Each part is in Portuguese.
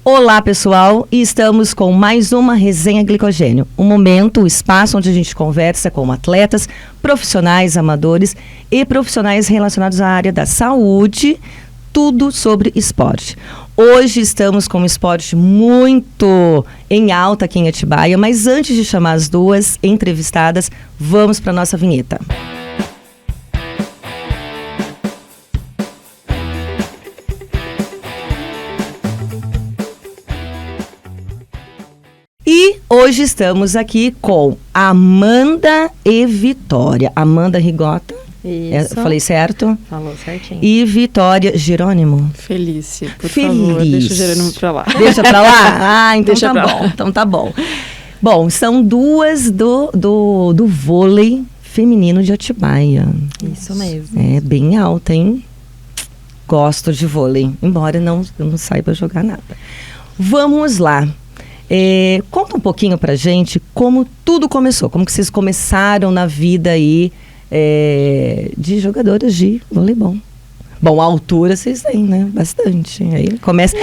Olá, pessoal, e estamos com mais uma Resenha Glicogênio. Um momento, um espaço onde a gente conversa com atletas, profissionais, amadores e profissionais relacionados à área da saúde, tudo sobre esporte. Hoje estamos com um esporte muito em alta aqui em Atibaia, mas antes de chamar as duas entrevistadas, vamos para a nossa vinheta. E hoje estamos aqui com Amanda e Vitória. Amanda Rigota. Isso. Falei certo? Falou certinho. E Vitória Jerônimo. Felice, por favor, deixa o Jerônimo pra lá. Deixa pra lá? Ah, então Deixa tá pra bom. lá. Então tá bom. Bom, são duas do vôlei feminino de Atibaia. Isso mesmo. É bem alta, hein? Gosto de vôlei, embora eu não saiba jogar nada. Vamos lá. Conta um pouquinho pra gente como tudo começou, como que vocês começaram na vida aí de jogadoras de voleibol. Bom, a altura vocês têm, né? Bastante. Aí começa.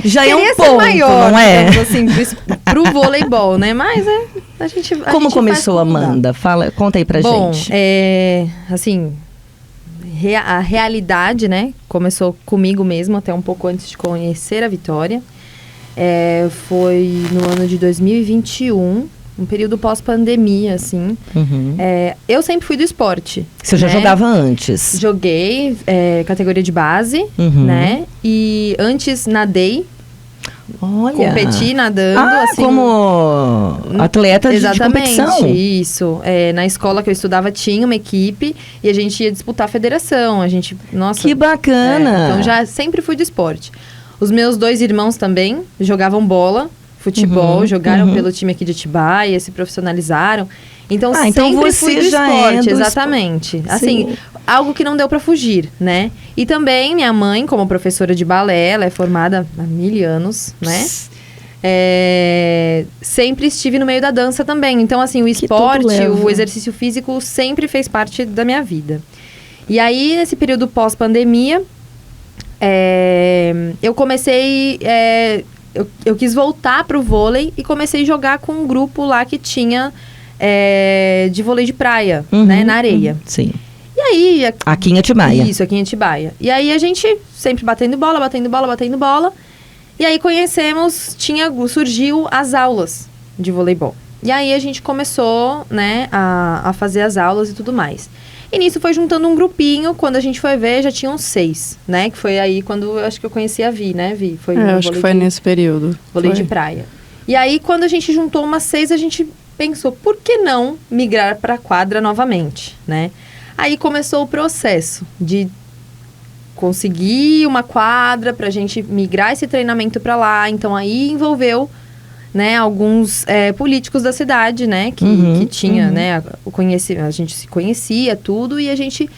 Já é um ponto, maior, não é? Assim, pro voleibol, né? Mas a gente. Como começou, Amanda? Conta aí pra gente. Bom, assim, a realidade, né? Começou comigo mesmo, até um pouco antes de conhecer a Vitória. Foi no ano de 2021, um período pós-pandemia, assim. Uhum. Eu sempre fui do esporte. Você já jogava antes? Joguei categoria de base, Uhum. né? E antes nadei. Olha. Competi nadando, assim. Como atleta de competição. Isso. Na escola que eu estudava tinha uma equipe e a gente ia disputar a federação. A gente, nossa. Que bacana. Então já sempre fui do esporte. Os meus 2 irmãos também jogavam bola, futebol, jogaram pelo time aqui de Atibaia, se profissionalizaram. Então sempre fui do esporte, exatamente. Assim, algo que não deu pra fugir, né? E também minha mãe, como professora de balé, ela é formada há 1000 anos, né? Sempre estive no meio da dança também. Então, assim, o esporte, o exercício físico sempre fez parte da minha vida. E aí, nesse período pós-pandemia, eu comecei... Eu quis voltar pro vôlei e comecei a jogar com um grupo lá que tinha de vôlei de praia, né? Na areia. Sim. E aí... Aqui em Atibaia. Isso, aqui em Atibaia. E aí a gente sempre batendo bola. E aí surgiu as aulas de voleibol. E aí a gente começou, né, a fazer as aulas e tudo mais. E nisso foi juntando um grupinho, quando a gente foi ver, já tinham 6, né? Que foi aí quando eu acho que eu conheci a Vi, né, Vi? Acho que foi nesse período. Vôlei de praia. E aí, quando a gente juntou umas 6, a gente pensou, por que não migrar para a quadra novamente, né? Aí começou o processo de conseguir uma quadra pra gente migrar esse treinamento para lá. Então, aí envolveu... né, alguns políticos da cidade, né, que tinha, né, a gente se conhecia, tudo, e a gente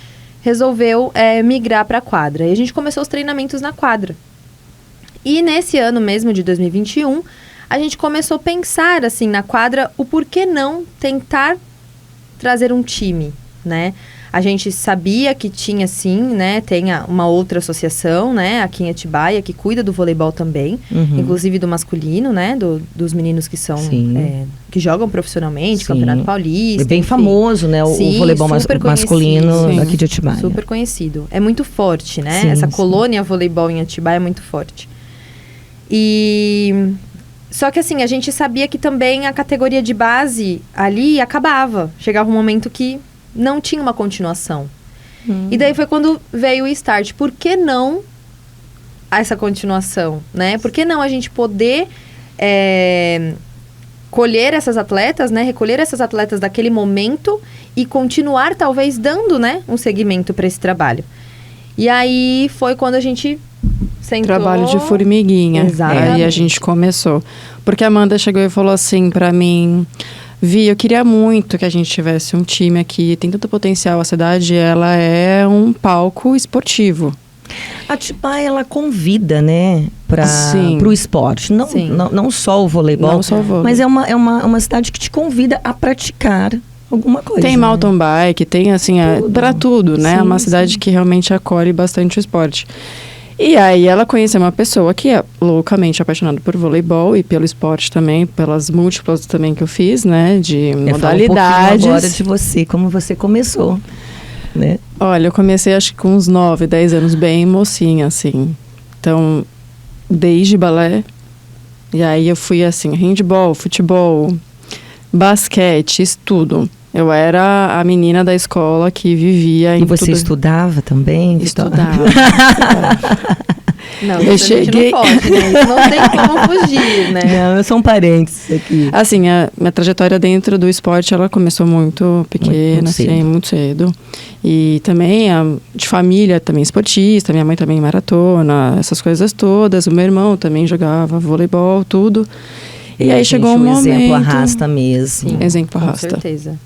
resolveu migrar para a quadra. E a gente começou os treinamentos na quadra. E nesse ano mesmo, de 2021, a gente começou a pensar, assim, na quadra, o porquê não tentar trazer um time, né? A gente sabia que tinha, sim, né, tem uma outra associação, né, aqui em Atibaia, que cuida do voleibol também, inclusive do masculino, né, dos meninos que são, que jogam profissionalmente, Campeonato Paulista. É bem famoso, né, o voleibol masculino daqui de Atibaia. Super conhecido. É muito forte, né, sim, essa colônia voleibol em Atibaia é muito forte. Só que, assim, a gente sabia que também a categoria de base ali acabava. Chegava um momento que não tinha uma continuação. E daí foi quando veio o start. Por que não essa continuação, né? Por que não a gente poder colher essas atletas, né? Recolher essas atletas daquele momento e continuar, talvez, dando, né, um segmento para esse trabalho. E aí foi quando a gente sentou... Trabalho de formiguinha. Exatamente. Aí a gente começou. Porque a Amanda chegou e falou assim pra mim... Vi, eu queria muito que a gente tivesse um time aqui. Tem tanto potencial. A cidade, ela é um palco esportivo. A Atibaia, ela convida, né, para o esporte. Não só o voleibol, não só o vôlei. Mas é uma cidade que te convida a praticar alguma coisa. Tem mountain bike, tem assim, para tudo, né? É uma cidade que realmente acolhe bastante o esporte. E aí ela conheceu uma pessoa que é loucamente apaixonada por voleibol e pelo esporte também, pelas múltiplas também que eu fiz, né, de modalidades. Fala um pouquinho agora de você, como você começou, né? Olha, eu comecei acho que com uns 9, 10 anos, bem mocinha, assim. Então, desde balé, e aí eu fui assim, handball, futebol, basquete, isso tudo. Eu era a menina da escola que vivia em E você tudo. estudava também? Estudava. Não, Eu isso a gente cheguei- não pode, né? Isso não tem como fugir, né? Não, eu sou um parênteses aqui. Assim, a minha trajetória dentro do esporte, ela começou muito pequena, Muito cedo. assim, muito cedo. E também, de família, também esportista, minha mãe também maratona, essas coisas todas. O meu irmão também jogava voleibol, tudo. E aí Gente, chegou um o momento... exemplo arrasta mesmo. Sim. Exemplo Com arrasta. certeza.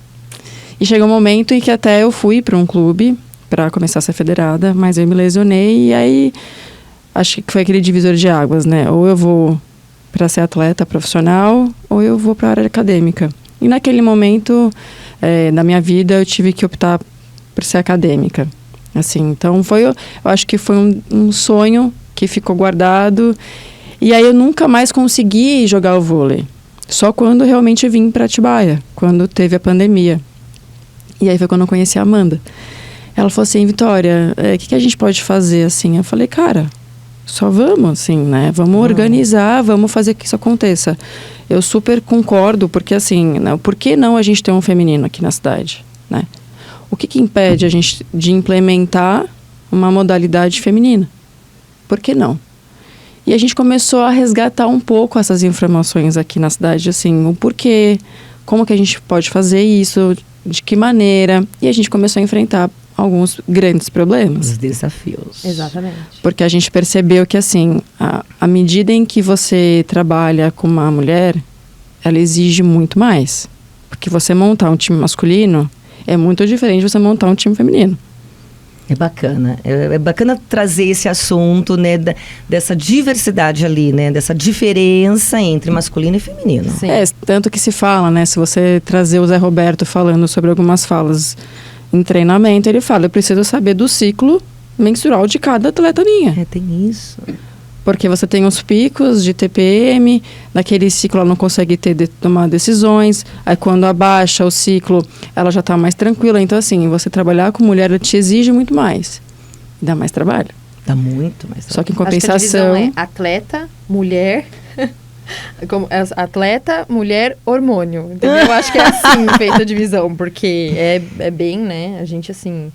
E chegou um momento em que até eu fui para um clube para começar a ser federada, mas eu me lesionei e aí acho que foi aquele divisor de águas, né? Ou eu vou para ser atleta profissional ou eu vou para a área acadêmica. E naquele momento da minha vida eu tive que optar por ser acadêmica. Assim, então eu acho que foi um sonho que ficou guardado e aí eu nunca mais consegui jogar o vôlei. Só quando realmente vim para Atibaia, quando teve a pandemia. E aí foi quando eu conheci a Amanda. Ela falou assim, Vitória, o que a gente pode fazer, assim? Eu falei, cara, só vamos, assim, né? Vamos organizar, vamos fazer que isso aconteça. Eu super concordo, porque assim, né, por que não a gente ter um feminino aqui na cidade, né? O que impede a gente de implementar uma modalidade feminina? Por que não? E a gente começou a resgatar um pouco essas informações aqui na cidade, assim, o porquê, como que a gente pode fazer isso, de que maneira, e a gente começou a enfrentar alguns grandes problemas. Os desafios. Exatamente. Porque a gente percebeu que, assim, à medida em que você trabalha com uma mulher, ela exige muito mais. Porque você montar um time masculino é muito diferente de você montar um time feminino. É bacana. É bacana trazer esse assunto, né, dessa diversidade ali, né, dessa diferença entre masculino e feminino. Sim. Tanto que se fala, né, se você trazer o Zé Roberto falando sobre algumas falas em treinamento, ele fala, eu preciso saber do ciclo menstrual de cada atleta minha. Tem isso. Porque você tem os picos de TPM, naquele ciclo ela não consegue tomar decisões, aí quando abaixa o ciclo, ela já está mais tranquila. Então, assim, você trabalhar com mulher, ela te exige muito mais. Dá mais trabalho. Dá muito mais. Só que em Acho que a compensação... divisão é atleta, mulher... atleta, mulher, hormônio. Entendeu? Eu acho que é assim feita a divisão, porque é bem, né? A gente, assim...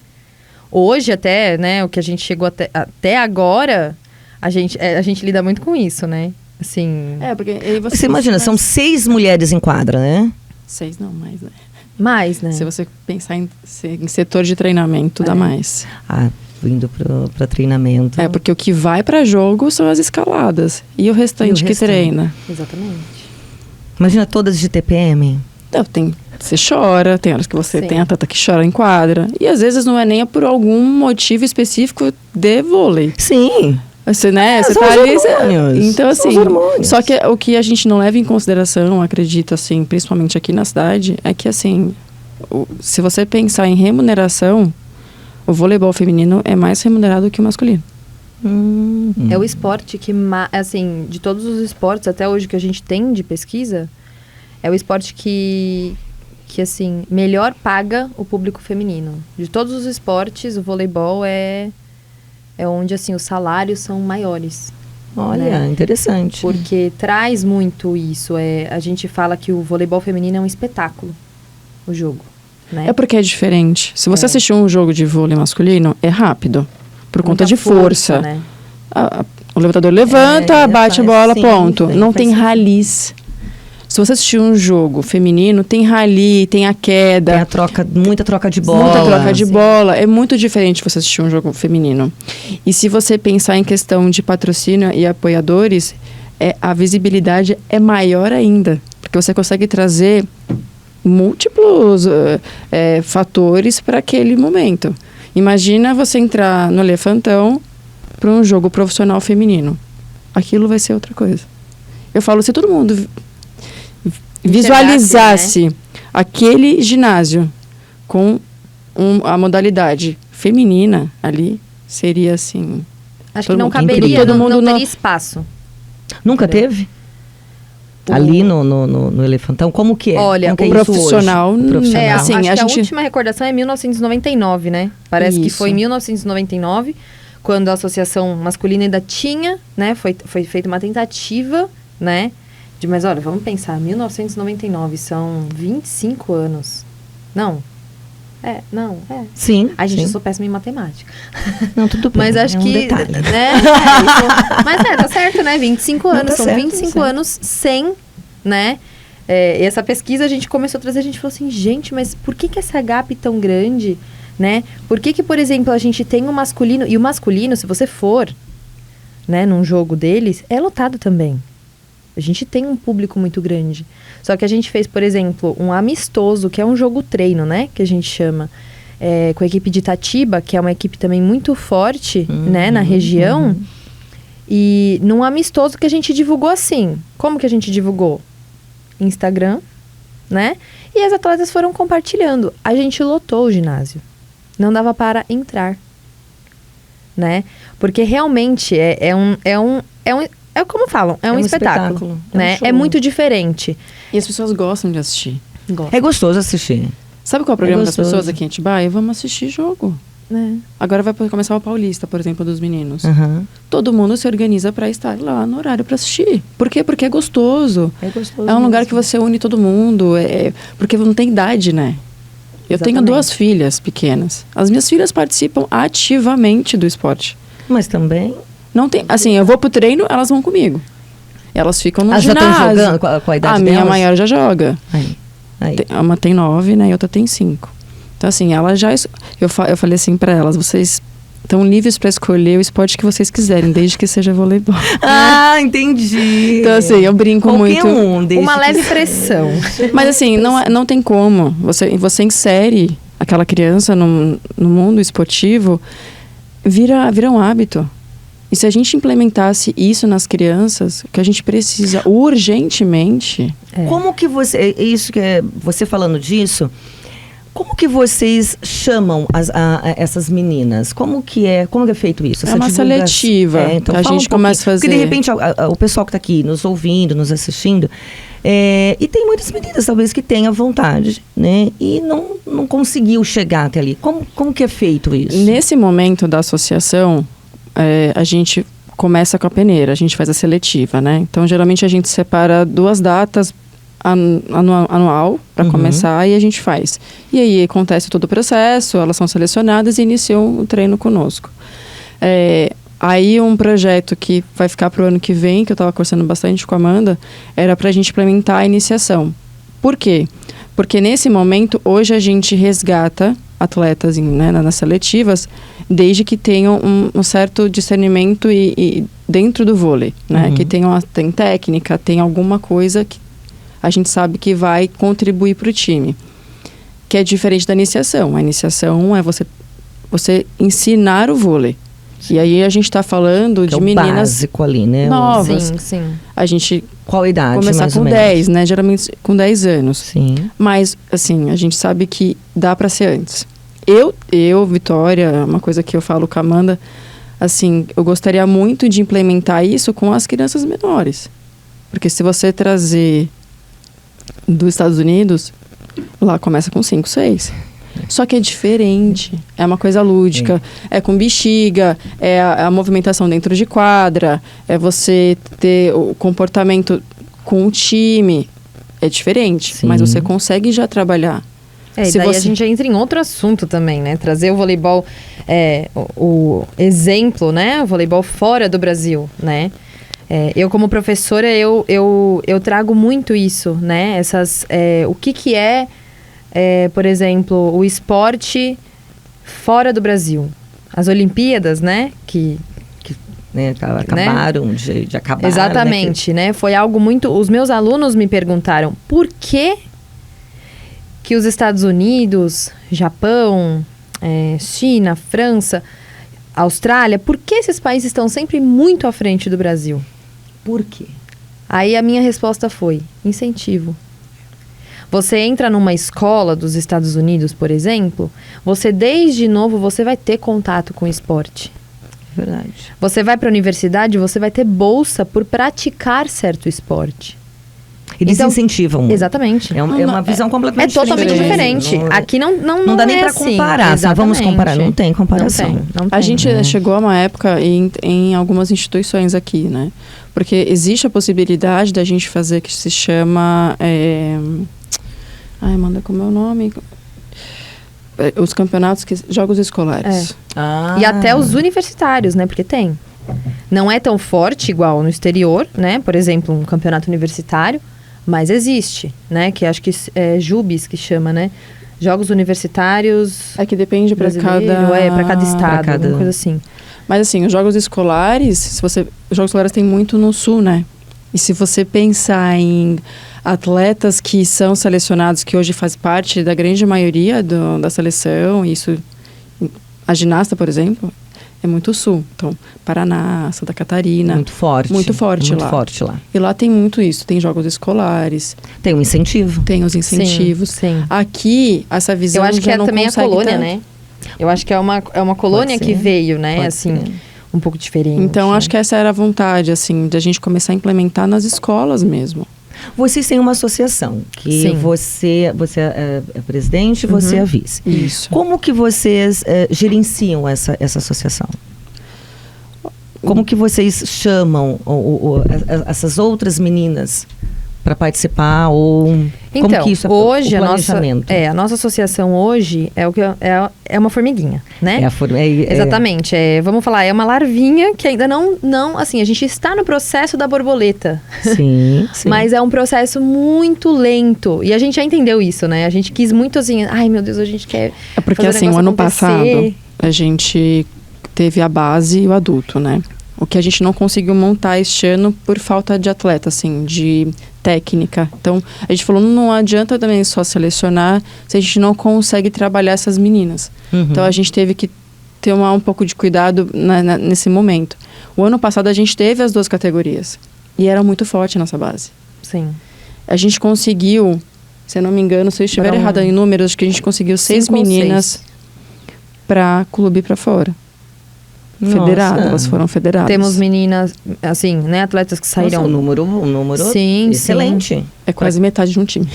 Hoje até, né? O que a gente chegou até agora... A gente lida muito com isso, né? Assim... porque aí Você imagina, são 6 mulheres em quadra, né? 6 não, mais, né? Mais, né? Se você pensar em setor de treinamento, dá mais. Vindo para treinamento. Porque o que vai para jogo são as escaladas. E o restante que treina. Exatamente. Imagina todas de TPM. Não, você chora, tem horas que você Sim. tem atleta que chora em quadra. E às vezes não é nem por algum motivo específico de vôlei. Sim. Você, né? Você São tá os ali. hormônios. Então, São assim. os hormônios. Só que o que a gente não leva em consideração, acredito, assim, principalmente aqui na cidade, é que, assim, se você pensar em remuneração, o voleibol feminino é mais remunerado que o masculino. É o esporte que, assim, de todos os esportes até hoje que a gente tem de pesquisa, é o esporte que assim, melhor paga o público feminino. De todos os esportes, o voleibol é onde, assim, os salários são maiores. Olha, né? interessante. Porque traz muito isso. A gente fala que o voleibol feminino é um espetáculo, o jogo. Né? É porque é diferente. Se você assistir um jogo de vôlei masculino, é rápido. Por conta de força. Né? O levantador levanta, bate a bola, sim, ponto. sim, Não faz tem sentido. ralis. Se você assistir um jogo feminino, tem rally, tem a queda. Tem muita troca de bola. Muita troca de Sim. bola. É muito diferente você assistir um jogo feminino. E se você pensar em questão de patrocínio e apoiadores, a visibilidade é maior ainda. Porque você consegue trazer múltiplos fatores para aquele momento. Imagina você entrar no Elefantão para um jogo profissional feminino. Aquilo vai ser outra coisa. Eu falo, se todo mundo visualizasse aquele ginásio com a modalidade feminina ali, seria assim, Acho que não Todo mundo- caberia, todo mundo não não- teria espaço. Nunca teve? Ali no Elefantão? Como que é? Olha, Como que é o isso profissional, hoje? Profissional. É, assim, acho a que gente- a última recordação é 1999, né? Parece que Isso. foi em 1999, quando a associação masculina ainda tinha, né? Foi feita uma tentativa, né? Mas olha, vamos pensar, 1999, são 25 anos. Não. Não. Sim. Ai, gente, sim. eu sou péssima em matemática. Não, tudo bem. Mas acho é um que. detalhe. Né? Mas tá certo, né? 25 Não, anos. tá São certo, 25 tá certo. anos sem, né? E essa pesquisa a gente começou a trazer, a gente falou assim, gente, mas por que essa gap tão grande, né? Por que, por exemplo, a gente tem o masculino, e o masculino, se você for, né, num jogo deles, é lotado também. A gente tem um público muito grande. Só que a gente fez, por exemplo, um amistoso, que é um jogo treino, né? Que a gente chama. Com a equipe de Itatiba, que é uma equipe também muito forte, né? Na região. E num amistoso que a gente divulgou assim. Como que a gente divulgou? Instagram, né? E as atletas foram compartilhando. A gente lotou o ginásio. Não dava para entrar, né? Porque realmente é como falam, é um espetáculo, né? É um É show. muito diferente. E as pessoas gostam de assistir. É gostoso assistir. Sabe qual é o problema das gostoso. pessoas aqui em Atibaia? Vamos assistir jogo. Né? Agora vai começar o Paulista, por exemplo, dos meninos. Aham. Todo mundo se organiza para estar lá no horário para assistir. Por quê? Porque é gostoso. É gostoso. É um lugar mesmo. que você une todo mundo. Porque não tem idade, né? Eu tenho Exatamente. 2 filhas pequenas. As minhas filhas participam ativamente do esporte. Mas também. Não tem, assim, eu vou pro treino, elas vão comigo. Elas ficam no Elas já ginásio. estão jogando com a idade A minha delas? maior já joga. Aí. Uma tem 9, né? E outra tem 5. Então, assim, ela já... Eu falei assim pra elas, vocês estão livres pra escolher o esporte que vocês quiserem, desde que seja voleibol. Ah, entendi. Então, assim, eu brinco Qualquer muito. um, desde Uma que leve seja. pressão. Mas, assim, não tem como. Você insere aquela criança no mundo esportivo, vira um hábito. E se a gente implementasse isso nas crianças, que a gente precisa urgentemente... Como que você... Isso que é... Você falando disso... Como que vocês chamam essas meninas? Como que é feito isso? É uma seletiva Então que a fala gente um começa a pouquinho. fazer. Porque de repente o pessoal que está aqui nos ouvindo, nos assistindo, e tem muitas meninas talvez que tenham vontade, né? E não conseguiu chegar até ali. Como que é feito isso? Nesse momento da associação, a gente começa com a peneira, a gente faz a seletiva, né? Então, geralmente a gente separa 2 datas anual para começar e a gente faz. E aí acontece todo o processo, elas são selecionadas e iniciam o treino conosco. Aí um projeto que vai ficar para o ano que vem, que eu estava conversando bastante com a Amanda, era para a gente implementar a iniciação. Por quê? Porque nesse momento, hoje a gente resgata atletas nas seletivas, desde que tenham um certo discernimento e dentro do vôlei, né? Que tem técnica, tem alguma coisa que a gente sabe que vai contribuir para o time. Que é diferente da iniciação. A iniciação é você ensinar o vôlei. E aí a gente está falando Que de é o meninas básico ali, né? novas. Sim. A gente Qual a idade, começar mais com ou menos? 10, né? Geralmente com 10 anos. Sim. Mas, assim, a gente sabe que dá para ser antes. Vitória, uma coisa que eu falo com a Amanda, assim, eu gostaria muito de implementar isso com as crianças menores. Porque se você trazer dos Estados Unidos, lá começa com 5, 6. Só que é diferente. É uma coisa lúdica. É com bexiga, é a movimentação dentro de quadra, é você ter o comportamento com o time. É diferente, Sim. mas você consegue já trabalhar. E Se daí você- a gente entra em outro assunto também, né? Trazer o voleibol, o exemplo, né? O voleibol fora do Brasil, né? Eu como professora, eu trago muito isso, né? O que é, por exemplo, o esporte fora do Brasil. As Olimpíadas, né? Né, acabaram de acabar. Exatamente, né? Foi algo muito... Os meus alunos me perguntaram por que os Estados Unidos, Japão, China, França, Austrália, por que esses países estão sempre muito à frente do Brasil? Por quê? Aí a minha resposta foi incentivo. Você entra numa escola dos Estados Unidos, por exemplo, você desde novo você vai ter contato com o esporte. Verdade. Você vai para a universidade, você vai ter bolsa por praticar certo esporte. Eles Então, incentivam. Exatamente. É uma visão completamente totalmente diferente. diferente. Aqui não dá é nem para assim. comparar. Sabe? Vamos Exatamente. comparar. Não tem comparação. Não tem. A gente chegou a uma época em algumas instituições aqui, né? Porque existe a possibilidade da gente fazer que se chama... Ai, Amanda, como é o nome? Os campeonatos, jogos escolares. E até os universitários, né? Porque tem. Não é tão forte igual no exterior, né? Por exemplo, um campeonato universitário, mas existe, né? Que acho que é JUBES que chama, né? Jogos Universitários... É que depende para cada... para cada estado, alguma coisa assim. Mas assim, os jogos escolares, os jogos escolares tem muito no sul, né? E se você pensar em atletas que são selecionados, que hoje faz parte da grande maioria da seleção, a ginasta, por exemplo, é muito sul. Então, Paraná, Santa Catarina. Muito forte. Muito forte lá. E lá tem muito isso. Tem jogos escolares. Tem um incentivo. Tem os incentivos. Sim. Aqui, essa visão eu acho que já não também a colônia, tanto. né? Eu acho que é uma colônia que veio, né? Pode assim, ser. um pouco diferente. Então, acho que essa era a vontade, assim, de a gente começar a implementar nas escolas mesmo. Vocês têm uma associação, que Sim. você é presidente e você é vice. Isso. Como que vocês gerenciam essa associação? Como que vocês chamam essas outras meninas para participar? Então, como que isso hoje o planejamento? a nossa associação hoje é uma formiguinha, né? Exatamente. Vamos falar, é uma larvinha que ainda não, assim, a gente está no processo da borboleta. Sim. Mas é um processo muito lento. E a gente já entendeu isso, né? A gente quis muito assim, ai meu Deus, a gente quer É porque fazer assim, o ano acontecer. passado, a gente teve a base e o adulto, né? O que a gente não conseguiu montar este ano por falta de atleta, assim, de técnica. Então, a gente falou, não adianta também só selecionar se a gente não consegue trabalhar essas meninas. Uhum. Então, a gente teve que ter um pouco de cuidado nesse momento. O ano passado, a gente teve as 2 categorias. E era muito forte a nossa base. Sim. A gente conseguiu, se eu não me engano, se eu estiver errada em números, acho que a gente conseguiu 6 meninas para clube para fora. Federado, elas foram federadas. Temos meninas, assim, né, atletas que saíram... Um número sim, excelente. Sim. É quase metade de um time.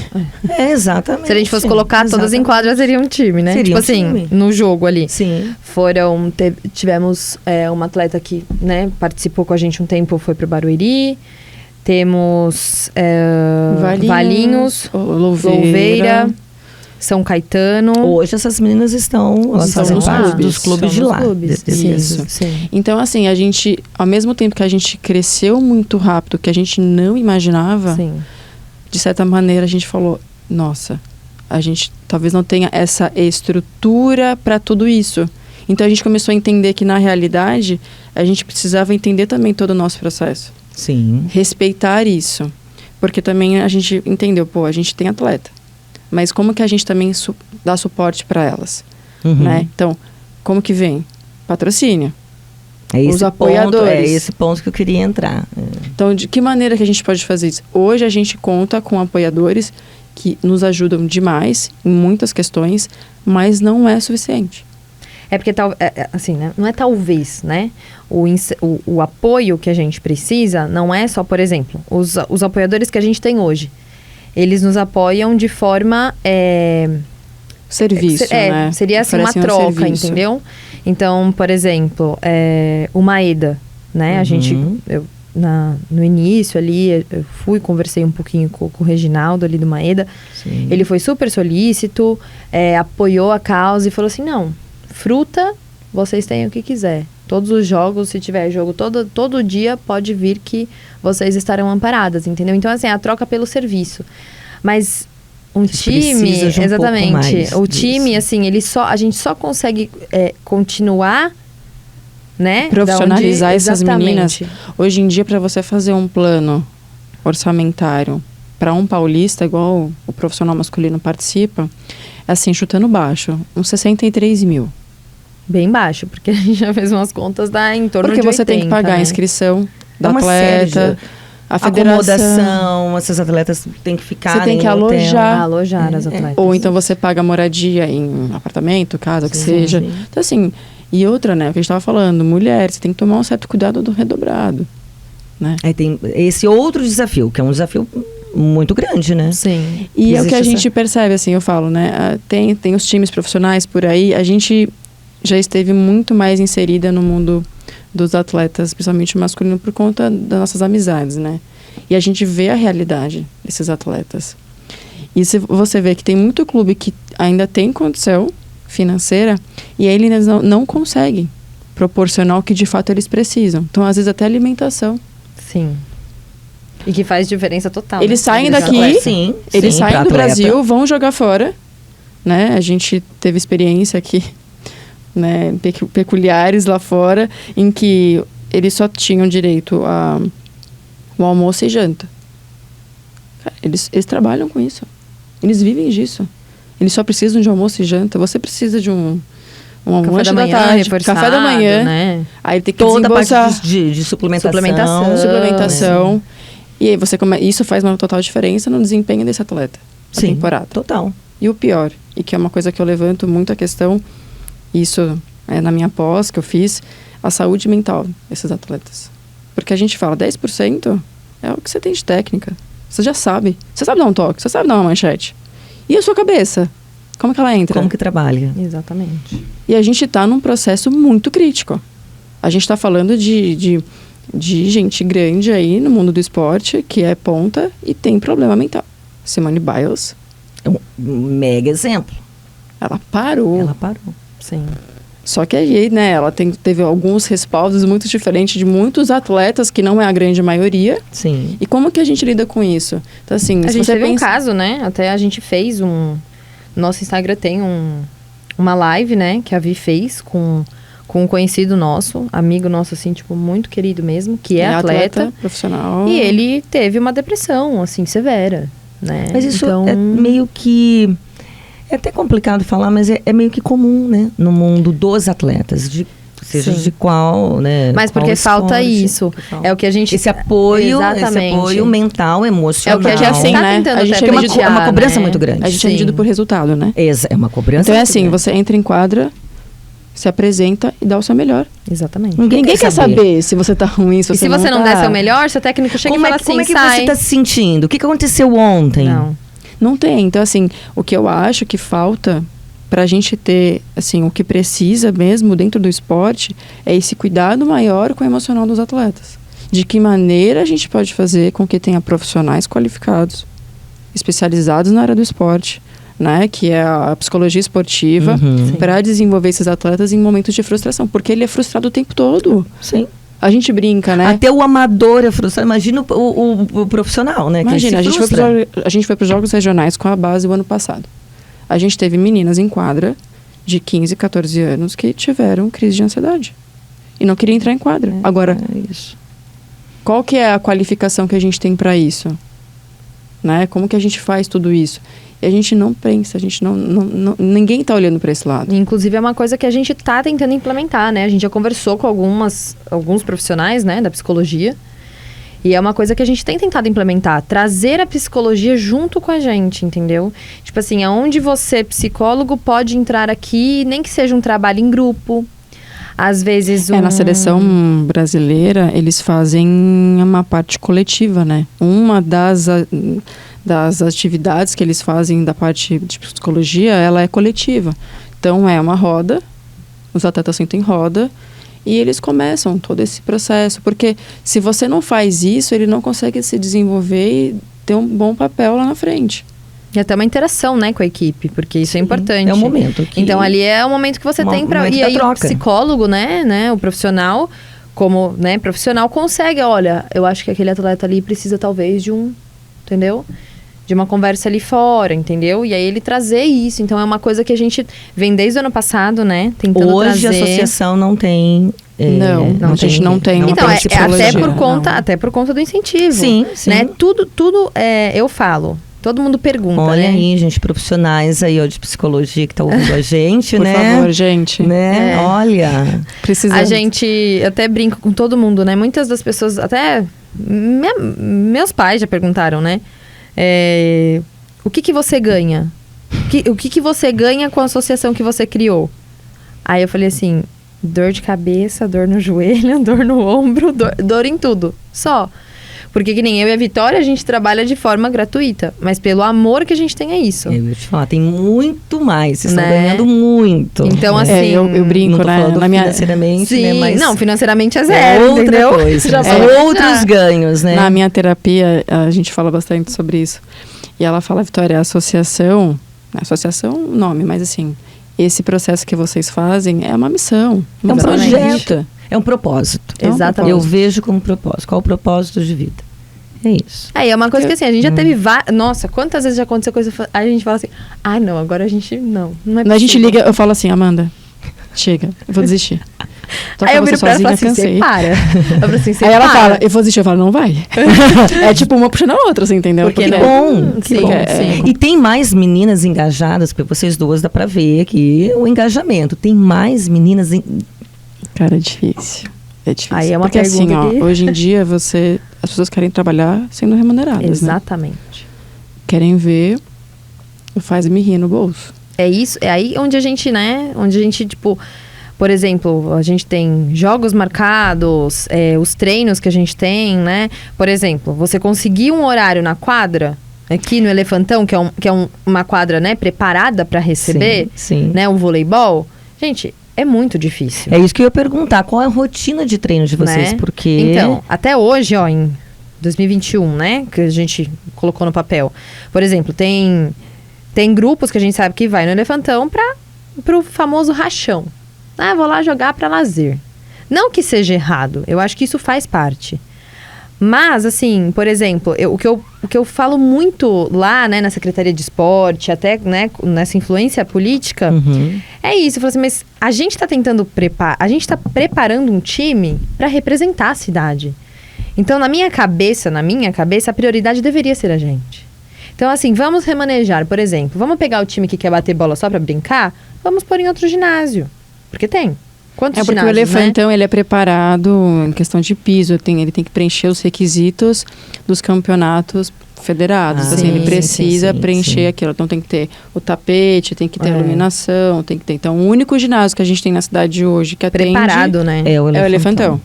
Exatamente. Se a gente fosse colocar todas em quadra, seria um time, né? Seria tipo assim, time. no jogo ali. Sim. Tivemos uma atleta que, né, participou com a gente um tempo, foi pro Barueri. Temos Valinhos, Louveira, São Caetano. Hoje essas meninas elas fazem parte dos clubes de lá. Isso. Sim. Então, assim, a gente, ao mesmo tempo que a gente cresceu muito rápido, que a gente não imaginava, Sim. de certa maneira a gente falou, nossa, a gente talvez não tenha essa estrutura para tudo isso. Então a gente começou a entender que, na realidade, a gente precisava entender também todo o nosso processo. Sim. Respeitar isso. Porque também a gente entendeu, a gente tem atleta. Mas como que a gente também dá suporte para elas, né? Então, como que vem? Patrocínio. Os apoiadores. É esse ponto que eu queria entrar. Então, de que maneira que a gente pode fazer isso? Hoje a gente conta com apoiadores que nos ajudam demais em muitas questões, mas não é suficiente. É porque, assim, né? Não é talvez, né? O apoio que a gente precisa não é só, por exemplo, os apoiadores que a gente tem hoje. Eles nos apoiam de forma... Serviço, né? Seria assim, uma troca, entendeu? Então, por exemplo, o Maeda, né? A gente... no início ali, eu conversei um pouquinho com o Reginaldo ali do Maeda. Sim. Ele foi super solícito, apoiou a causa e falou assim, não, fruta, vocês têm o que quiser. Todos os jogos, se tiver jogo todo dia, pode vir que vocês estarão amparadas, entendeu? Então, assim, a troca pelo serviço. Mas um time, exatamente, o time, assim, a gente só consegue continuar, né? Profissionalizar essas meninas. Hoje em dia, para você fazer um plano orçamentário para um paulista, igual o profissional masculino participa, assim, chutando baixo, uns 63 mil. Bem baixo, porque a gente já fez umas contas em torno de 80, você tem que pagar, né? A inscrição do atleta, a federação. Acomodação, essas atletas têm que ficar. Você tem que alojar as atletas. Ou então você paga moradia em apartamento, casa, que seja. Sim. Então, assim, E outra, né, o que a gente estava falando, mulher, você tem que tomar um certo cuidado do redobrado, né? Aí tem esse outro desafio, que é um desafio muito grande, né? Sim. E é o que a Existe gente percebe, assim, eu falo, né? Tem os times profissionais por aí, a gente já esteve muito mais inserida no mundo dos atletas, principalmente masculino, por conta das nossas amizades, né? E a gente vê a realidade desses atletas. E se você vê que tem muito clube que ainda tem condição financeira e aí eles não conseguem proporcionar o que de fato eles precisam. Então, às vezes, até alimentação. Sim. E que faz diferença total. Eles saem daqui, eles saem do Brasil, vão jogar fora, né? A gente teve experiência aqui, né, peculiares lá fora, em que eles só tinham direito ao almoço e janta. Cara, eles trabalham com isso. Eles vivem disso. Eles só precisam de almoço e janta. Você precisa de um almoço da tarde, café da manhã, né? Aí tem que toda a desembolsar parte de suplementação. suplementação. E aí isso faz uma total diferença no desempenho desse atleta na Sim, temporada. total. E o pior, e que é uma coisa que eu levanto muito a questão, isso é na minha pós que eu fiz, a saúde mental desses atletas. Porque a gente fala 10% é o que você tem de técnica. Você já sabe. Você sabe dar um toque, você sabe dar uma manchete. E a sua cabeça? Como que ela entra? Como que trabalha? Exatamente. E a gente está num processo muito crítico. A gente está falando de gente grande aí no mundo do esporte, que é ponta e tem problema mental. Simone Biles. É um mega exemplo. Ela parou. Ela parou. Sim. Só que aí, né, ela teve alguns respaldos muito diferentes de muitos atletas, que não é a grande maioria. Sim. E como que a gente lida com isso? Então, assim, A se gente você teve um pensa... caso, né? Até a gente fez nosso Instagram tem uma live, né? Que a Vi fez com um conhecido nosso, amigo nosso, assim, tipo, muito querido mesmo, que é atleta profissional. E ele teve uma depressão, assim, severa, né? Mas isso então... é meio que... É até complicado falar, mas é meio que comum, né? No mundo dos atletas, seja Sim. de qual, né? Mas porque falta isso. É o que a gente... Esse apoio mental, emocional. É o que a gente assim, tá né? tentando A gente até é mediar, uma cobrança né? muito grande. A gente é Sim. medido por resultado, né? É uma cobrança Então é muito assim, grande. você entra em quadra, se apresenta e dá o seu melhor. Exatamente. Ninguém quer saber se você tá ruim, se E você se não você não tá. der seu melhor, seu técnico chega e fala assim, como é que sai. você tá se sentindo? O que aconteceu ontem? Não tem. Então, assim, o que eu acho que falta pra gente ter, assim, o que precisa mesmo dentro do esporte é esse cuidado maior com o emocional dos atletas. De que maneira a gente pode fazer com que tenha profissionais qualificados, especializados na área do esporte, né? Que é a psicologia esportiva, para desenvolver esses atletas em momentos de frustração. Porque ele é frustrado o tempo todo. Sim. A gente brinca, né? Até o amador é frustrado. Imagina o profissional, né? Imagina, que a gente foi para os Jogos Regionais com a base o ano passado. A gente teve meninas em quadra de 15, 14 anos que tiveram crise de ansiedade. E não queriam entrar em quadra. Agora, isso. Qual que é a qualificação que a gente tem para isso? Né? Como que a gente faz tudo isso? E a gente não pensa, a gente ninguém está olhando para esse lado. Inclusive, é uma coisa que a gente está tentando implementar, né? A gente já conversou com alguns profissionais, né, da psicologia. E é uma coisa que a gente tem tentado implementar. Trazer a psicologia junto com a gente, entendeu? Tipo assim, aonde você, psicólogo, pode entrar aqui, nem que seja um trabalho em grupo. Às vezes na seleção brasileira, eles fazem uma parte coletiva, né? Uma das atividades que eles fazem da parte de psicologia, ela é coletiva. Então, é uma roda, os atletas sentam em roda e eles começam todo esse processo. Porque se você não faz isso, ele não consegue se desenvolver e ter um bom papel lá na frente. E até uma interação, né, com a equipe, porque isso é importante. É um momento. Então, ali é o momento que você tem para... E aí, o psicólogo, né, o profissional, como, né, profissional, consegue, olha, eu acho que aquele atleta ali precisa, talvez, entendeu? De uma conversa ali fora, entendeu? E aí, ele trazer isso. Então, é uma coisa que a gente vem desde o ano passado, né, tentando Hoje, trazer... a associação não tem... a gente não tem. Então, até por conta do incentivo. Sim. Né? Tudo eu falo... Todo mundo pergunta, Olha né? aí, gente, profissionais aí, ó, de psicologia que tá ouvindo a gente, Por né? Por favor, gente. Né? Olha. A gente até brinca com todo mundo, né? Muitas das pessoas, até meus pais já perguntaram, né? O que você ganha? O que você ganha com a associação que você criou? Aí eu falei assim, dor de cabeça, dor no joelho, dor no ombro, dor em tudo. Só. Porque que nem eu e a Vitória, a gente trabalha de forma gratuita. Mas pelo amor que a gente tem a isso. Eu ia te falar, tem muito mais. Vocês estão Né? ganhando muito. Então, né? assim... eu brinco, não tô né? falando Na minha, financeiramente, Sim, né? Mas não, financeiramente é é zero, outra entendeu? coisa. Já São sou- outros ganhos, né? na minha terapia, a gente fala bastante sobre isso. E ela fala, Vitória, a associação, nome, mas assim, esse processo que vocês fazem é uma missão. É um missão de projeto. vida. É um propósito. É um Exatamente. Eu vejo como propósito. Qual o propósito de vida? É isso. Aí é uma coisa que assim, a gente já teve Nossa, quantas vezes já aconteceu coisa... Aí a gente fala assim, não, agora a gente... Não é A gente possível. liga, eu falo assim, Amanda, chega, eu vou desistir. Tô Aí com eu viro você pra ela e falo sozinha, assim, você cansei. para. Eu falo assim, você Aí ela para. fala, eu vou desistir, eu falo, não vai. É tipo uma puxando a outra, você entendeu? Porque Que não? bom, que Sim, bom. sim. E tem mais meninas engajadas, porque vocês duas dá pra ver aqui o engajamento. Tem mais meninas... Cara, é difícil. É difícil. Aí é uma porque assim, pergunta ó, que- hoje em dia as pessoas querem trabalhar sendo remuneradas, né? Exatamente. Querem ver o faz-me rir no bolso. É isso, é aí onde a gente, né? Onde a gente, tipo... Por exemplo, a gente tem jogos marcados, os treinos que a gente tem, né? Por exemplo, você conseguir um horário na quadra, aqui no Elefantão, que é uma quadra, né, preparada para receber, Sim. né, um voleibol. Gente, é muito difícil. É isso que eu ia perguntar. Qual é a rotina de treino de vocês? Né? Porque... Então, até hoje, ó, em 2021, né, que a gente colocou no papel. Por exemplo, tem grupos que a gente sabe que vai no Elefantão pro famoso rachão. Vou lá jogar para lazer. Não que seja errado, eu acho que isso faz parte. Mas, assim, por exemplo, o que eu falo muito lá, né, na Secretaria de Esporte, até, né, nessa influência política, Uhum. é isso. Eu falo assim, mas a gente tá tentando a gente tá preparando um time para representar a cidade. Então, na minha cabeça, a prioridade deveria ser a gente. Então, assim, vamos remanejar, por exemplo, vamos pegar o time que quer bater bola só para brincar, vamos pôr em outro ginásio. Porque tem. Quantos É porque o ginásios, Elefantão, ele é preparado em questão de piso, ele tem que preencher os requisitos dos campeonatos federados. Ah, Assim, ele sim, precisa sim, preencher sim. aquilo. Então tem que ter o tapete, tem que ter a É. iluminação, tem que ter. Então, o único ginásio que a gente tem na cidade hoje que atende Preparado, né? É o é o Elefantão. Elefantão.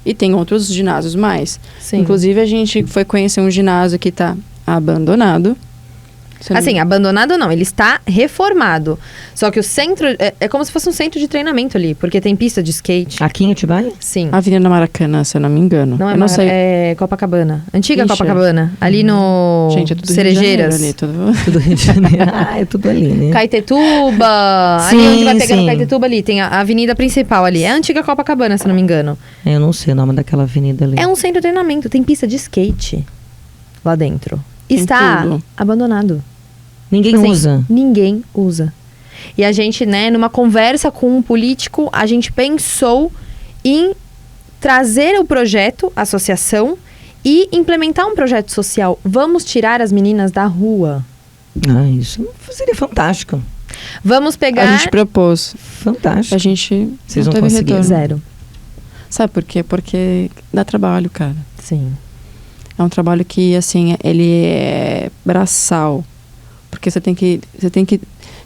E tem outros ginásios mais. Sim. Inclusive, a gente foi conhecer um ginásio que está abandonado. Você não- Assim, abandonado não, ele está reformado. Só que o centro é como se fosse um centro de treinamento ali, porque tem pista de skate. Aqui em Atibaia? Sim. Avenida Maracanã, se eu não me engano. Não é, eu não sei. é Copacabana. Antiga Ixi, Copacabana. Ali no Gente, é tudo Rio de Janeiro Cerejeiras. ali, tudo... Tudo Rio de Janeiro. É tudo ali, né? Caetetuba. Sim, Ali onde vai pegando sim. Caetetuba ali. Tem a avenida principal ali. É a antiga Copacabana, se eu não me engano. Eu não sei o nome daquela avenida ali. É um centro de treinamento. Tem pista de skate lá dentro. Tem Está tudo. abandonado. Ninguém Assim, usa. Ninguém usa. E a gente, né, numa conversa com um político, a gente pensou em trazer o projeto, a associação, e implementar um projeto social. Vamos tirar as meninas da rua. Ah, isso seria fantástico. Vamos pegar... A gente propôs. Fantástico. A gente Vocês não não teve conseguiram. retorno. Zero. Sabe por quê? Porque dá trabalho, cara. Sim. É um trabalho que, assim, ele é braçal. Porque você tem que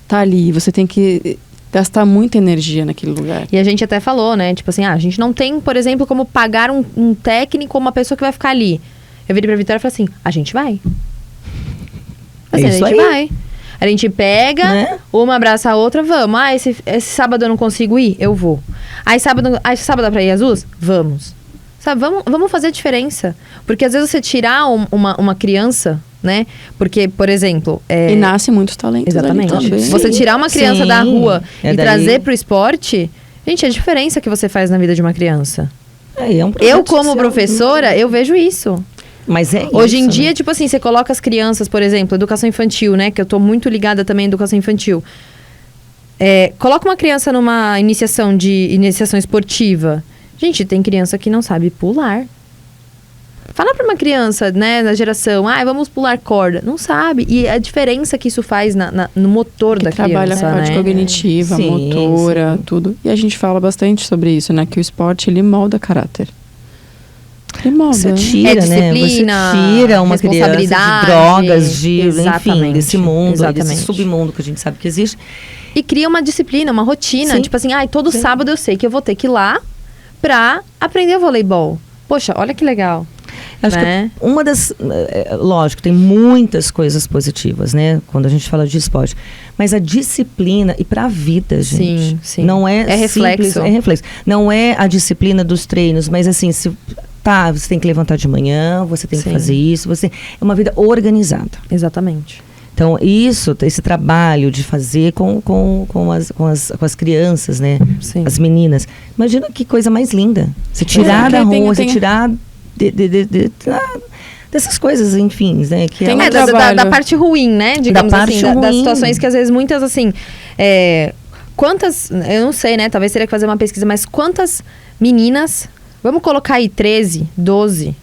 estar ali, você tem que gastar muita energia naquele lugar. E a gente até falou, né? Tipo assim, a gente não tem, por exemplo, como pagar um técnico ou uma pessoa que vai ficar ali. Eu virei pra Vitória e falei assim, a gente vai. Assim, É isso a gente aí. vai. A gente pega, Né? uma abraça a outra, vamos. Esse sábado eu não consigo ir? Eu vou. Aí sábado dá pra ir às duas? Vamos. Sabe, vamos fazer diferença. Porque às vezes você tirar uma criança, né? Porque, por exemplo... E nasce muitos talentos Exatamente. ali também. Você tirar uma criança Sim. da rua É e daí- trazer pro esporte... Gente, a diferença que você faz na vida de uma criança. É um projeto Eu, como social. professora, eu vejo isso. Mas é Hoje em isso, dia, né? tipo assim, você coloca as crianças, por exemplo, educação infantil, né? Que eu tô muito ligada também à educação infantil. Coloca uma criança numa iniciação esportiva. Gente, tem criança que não sabe pular. Fala pra uma criança, né, da geração, vamos pular corda. Não sabe. E a diferença que isso faz no motor Que da trabalha criança, a parte né? cognitiva, Sim, motora, sim. tudo. E a gente fala bastante sobre isso, né? Que o esporte, ele molda caráter. Que moda. Você tira, É né? Você disciplina, tira uma criança de responsabilidade. drogas, enfim, Exatamente, desse mundo, exatamente. desse submundo que a gente sabe que existe. E cria uma disciplina, uma rotina. Sim. Tipo assim, todo Sim. sábado eu sei que eu vou ter que ir lá pra aprender voleibol. Poxa, olha que legal. Acho Né? que uma das... lógico, tem muitas coisas positivas, né? Quando a gente fala de esporte. Mas a disciplina, e pra vida, gente. Sim, sim. Não é É reflexo. simples, é reflexo. Não é a disciplina dos treinos, mas assim, você tem que levantar de manhã, você tem que Sim. fazer isso, é uma vida organizada. Exatamente. Então, esse trabalho de fazer com as crianças, né? Sim. As meninas. Imagina que coisa mais linda. Você tirar da rua, você tirar dessas coisas, enfim, né? Que Tem ela- Da parte ruim, né? Digamos parte assim, das ruim. situações que às vezes muitas, assim... quantas, eu não sei, né? Talvez teria que fazer uma pesquisa, mas quantas meninas, vamos colocar aí 13, 12,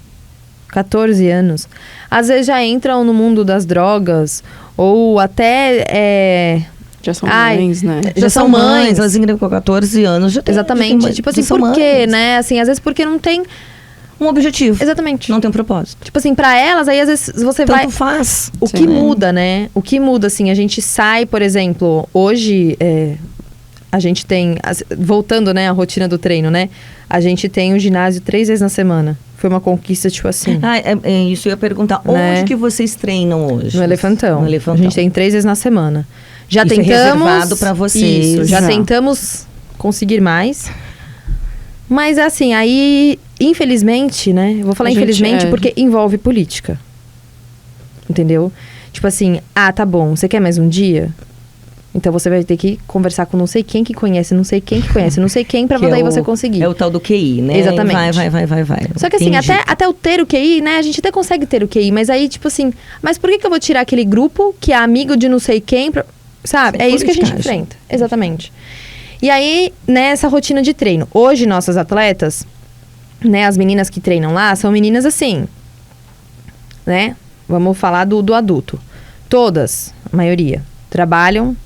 14 anos, às vezes já entram no mundo das drogas, ou até... Já são Ai, mães, né? já são mães. Elas engravidam com 14 anos. Já tem, Exatamente. já tem- Tipo assim, já são por quê, mães. né? Assim, às vezes porque não tem... Um objetivo. Exatamente. Não tem um propósito. Tipo assim, pra elas, aí às vezes você Tanto vai... faz. O Sim, que né? muda, né? O que muda, assim, a gente sai, por exemplo, hoje a gente tem, voltando, né, à rotina do treino, né? A gente tem o ginásio 3 vezes na semana. Foi uma conquista, tipo assim, Ah, é isso, eu ia perguntar. Né? Onde que vocês treinam hoje? no Elefantão. No Elefantão. A gente tem 3 vezes na semana. Já Isso é tentamos... reservado pra vocês. Isso, já Não. tentamos conseguir mais. Mas, assim, aí, infelizmente, né? Eu vou falar A gente infelizmente é- porque envolve política. Entendeu? Tipo assim, tá bom, você quer mais um dia? Então você vai ter que conversar com não sei quem que conhece, não sei quem que conhece, não sei quem, pra Que daí é você o- conseguir. É o tal do QI, né? Exatamente. Vai. Só que assim, Entendi. até o ter o QI, né? A gente até consegue ter o QI, mas aí, tipo assim, mas por que eu vou tirar aquele grupo que é amigo de não sei quem, sabe? Sem É isso que a gente politicagem. enfrenta. Exatamente. E aí, nessa rotina de treino, hoje nossas atletas, né, as meninas que treinam lá, são meninas assim, né? Vamos falar do adulto. Todas, a maioria, trabalham,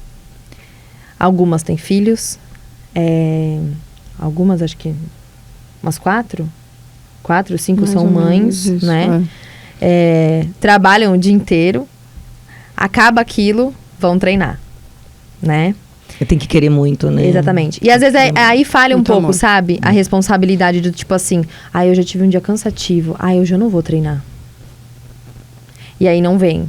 algumas têm filhos, algumas acho que umas 4, 5 Mais são ou menos mães, isso, né? Trabalham o dia inteiro, acaba aquilo, vão treinar, né? Tem que querer muito, né? Exatamente. E às vezes aí falha um Muito pouco, amor. sabe? A responsabilidade do tipo assim, eu já tive um dia cansativo, hoje eu não vou treinar. E aí não vem.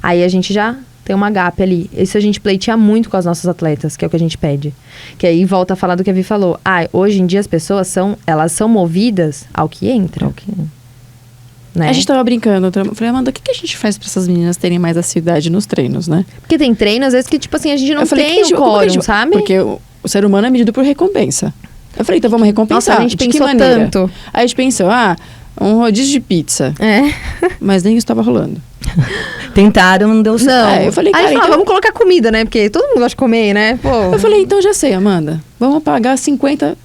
Aí a gente já tem uma gap ali. Isso a gente pleiteia muito com as nossas atletas, que é o que a gente pede. Que aí volta a falar do que a Vi falou. Hoje em dia as pessoas elas são movidas ao que entra. Né? A gente tava brincando. Eu falei, Amanda, o que a gente faz pra essas meninas terem mais assiduidade nos treinos, né? Porque tem treino, às vezes, que tipo assim, a gente não Eu falei, tem o como que a quórum, gente- sabe? Porque o ser humano é medido por recompensa. Eu falei, então vamos recompensar. Nossa, a gente de que pensou maneira? tanto. Aí a gente pensou, um rodízio de pizza. Mas nem isso tava rolando. Tentaram, não deu certo. Não. Eu falei, Aí cara, fala, então- vamos colocar comida, né? Porque todo mundo gosta de comer, né? Pô. Eu falei, então já sei, Amanda. Vamos pagar 50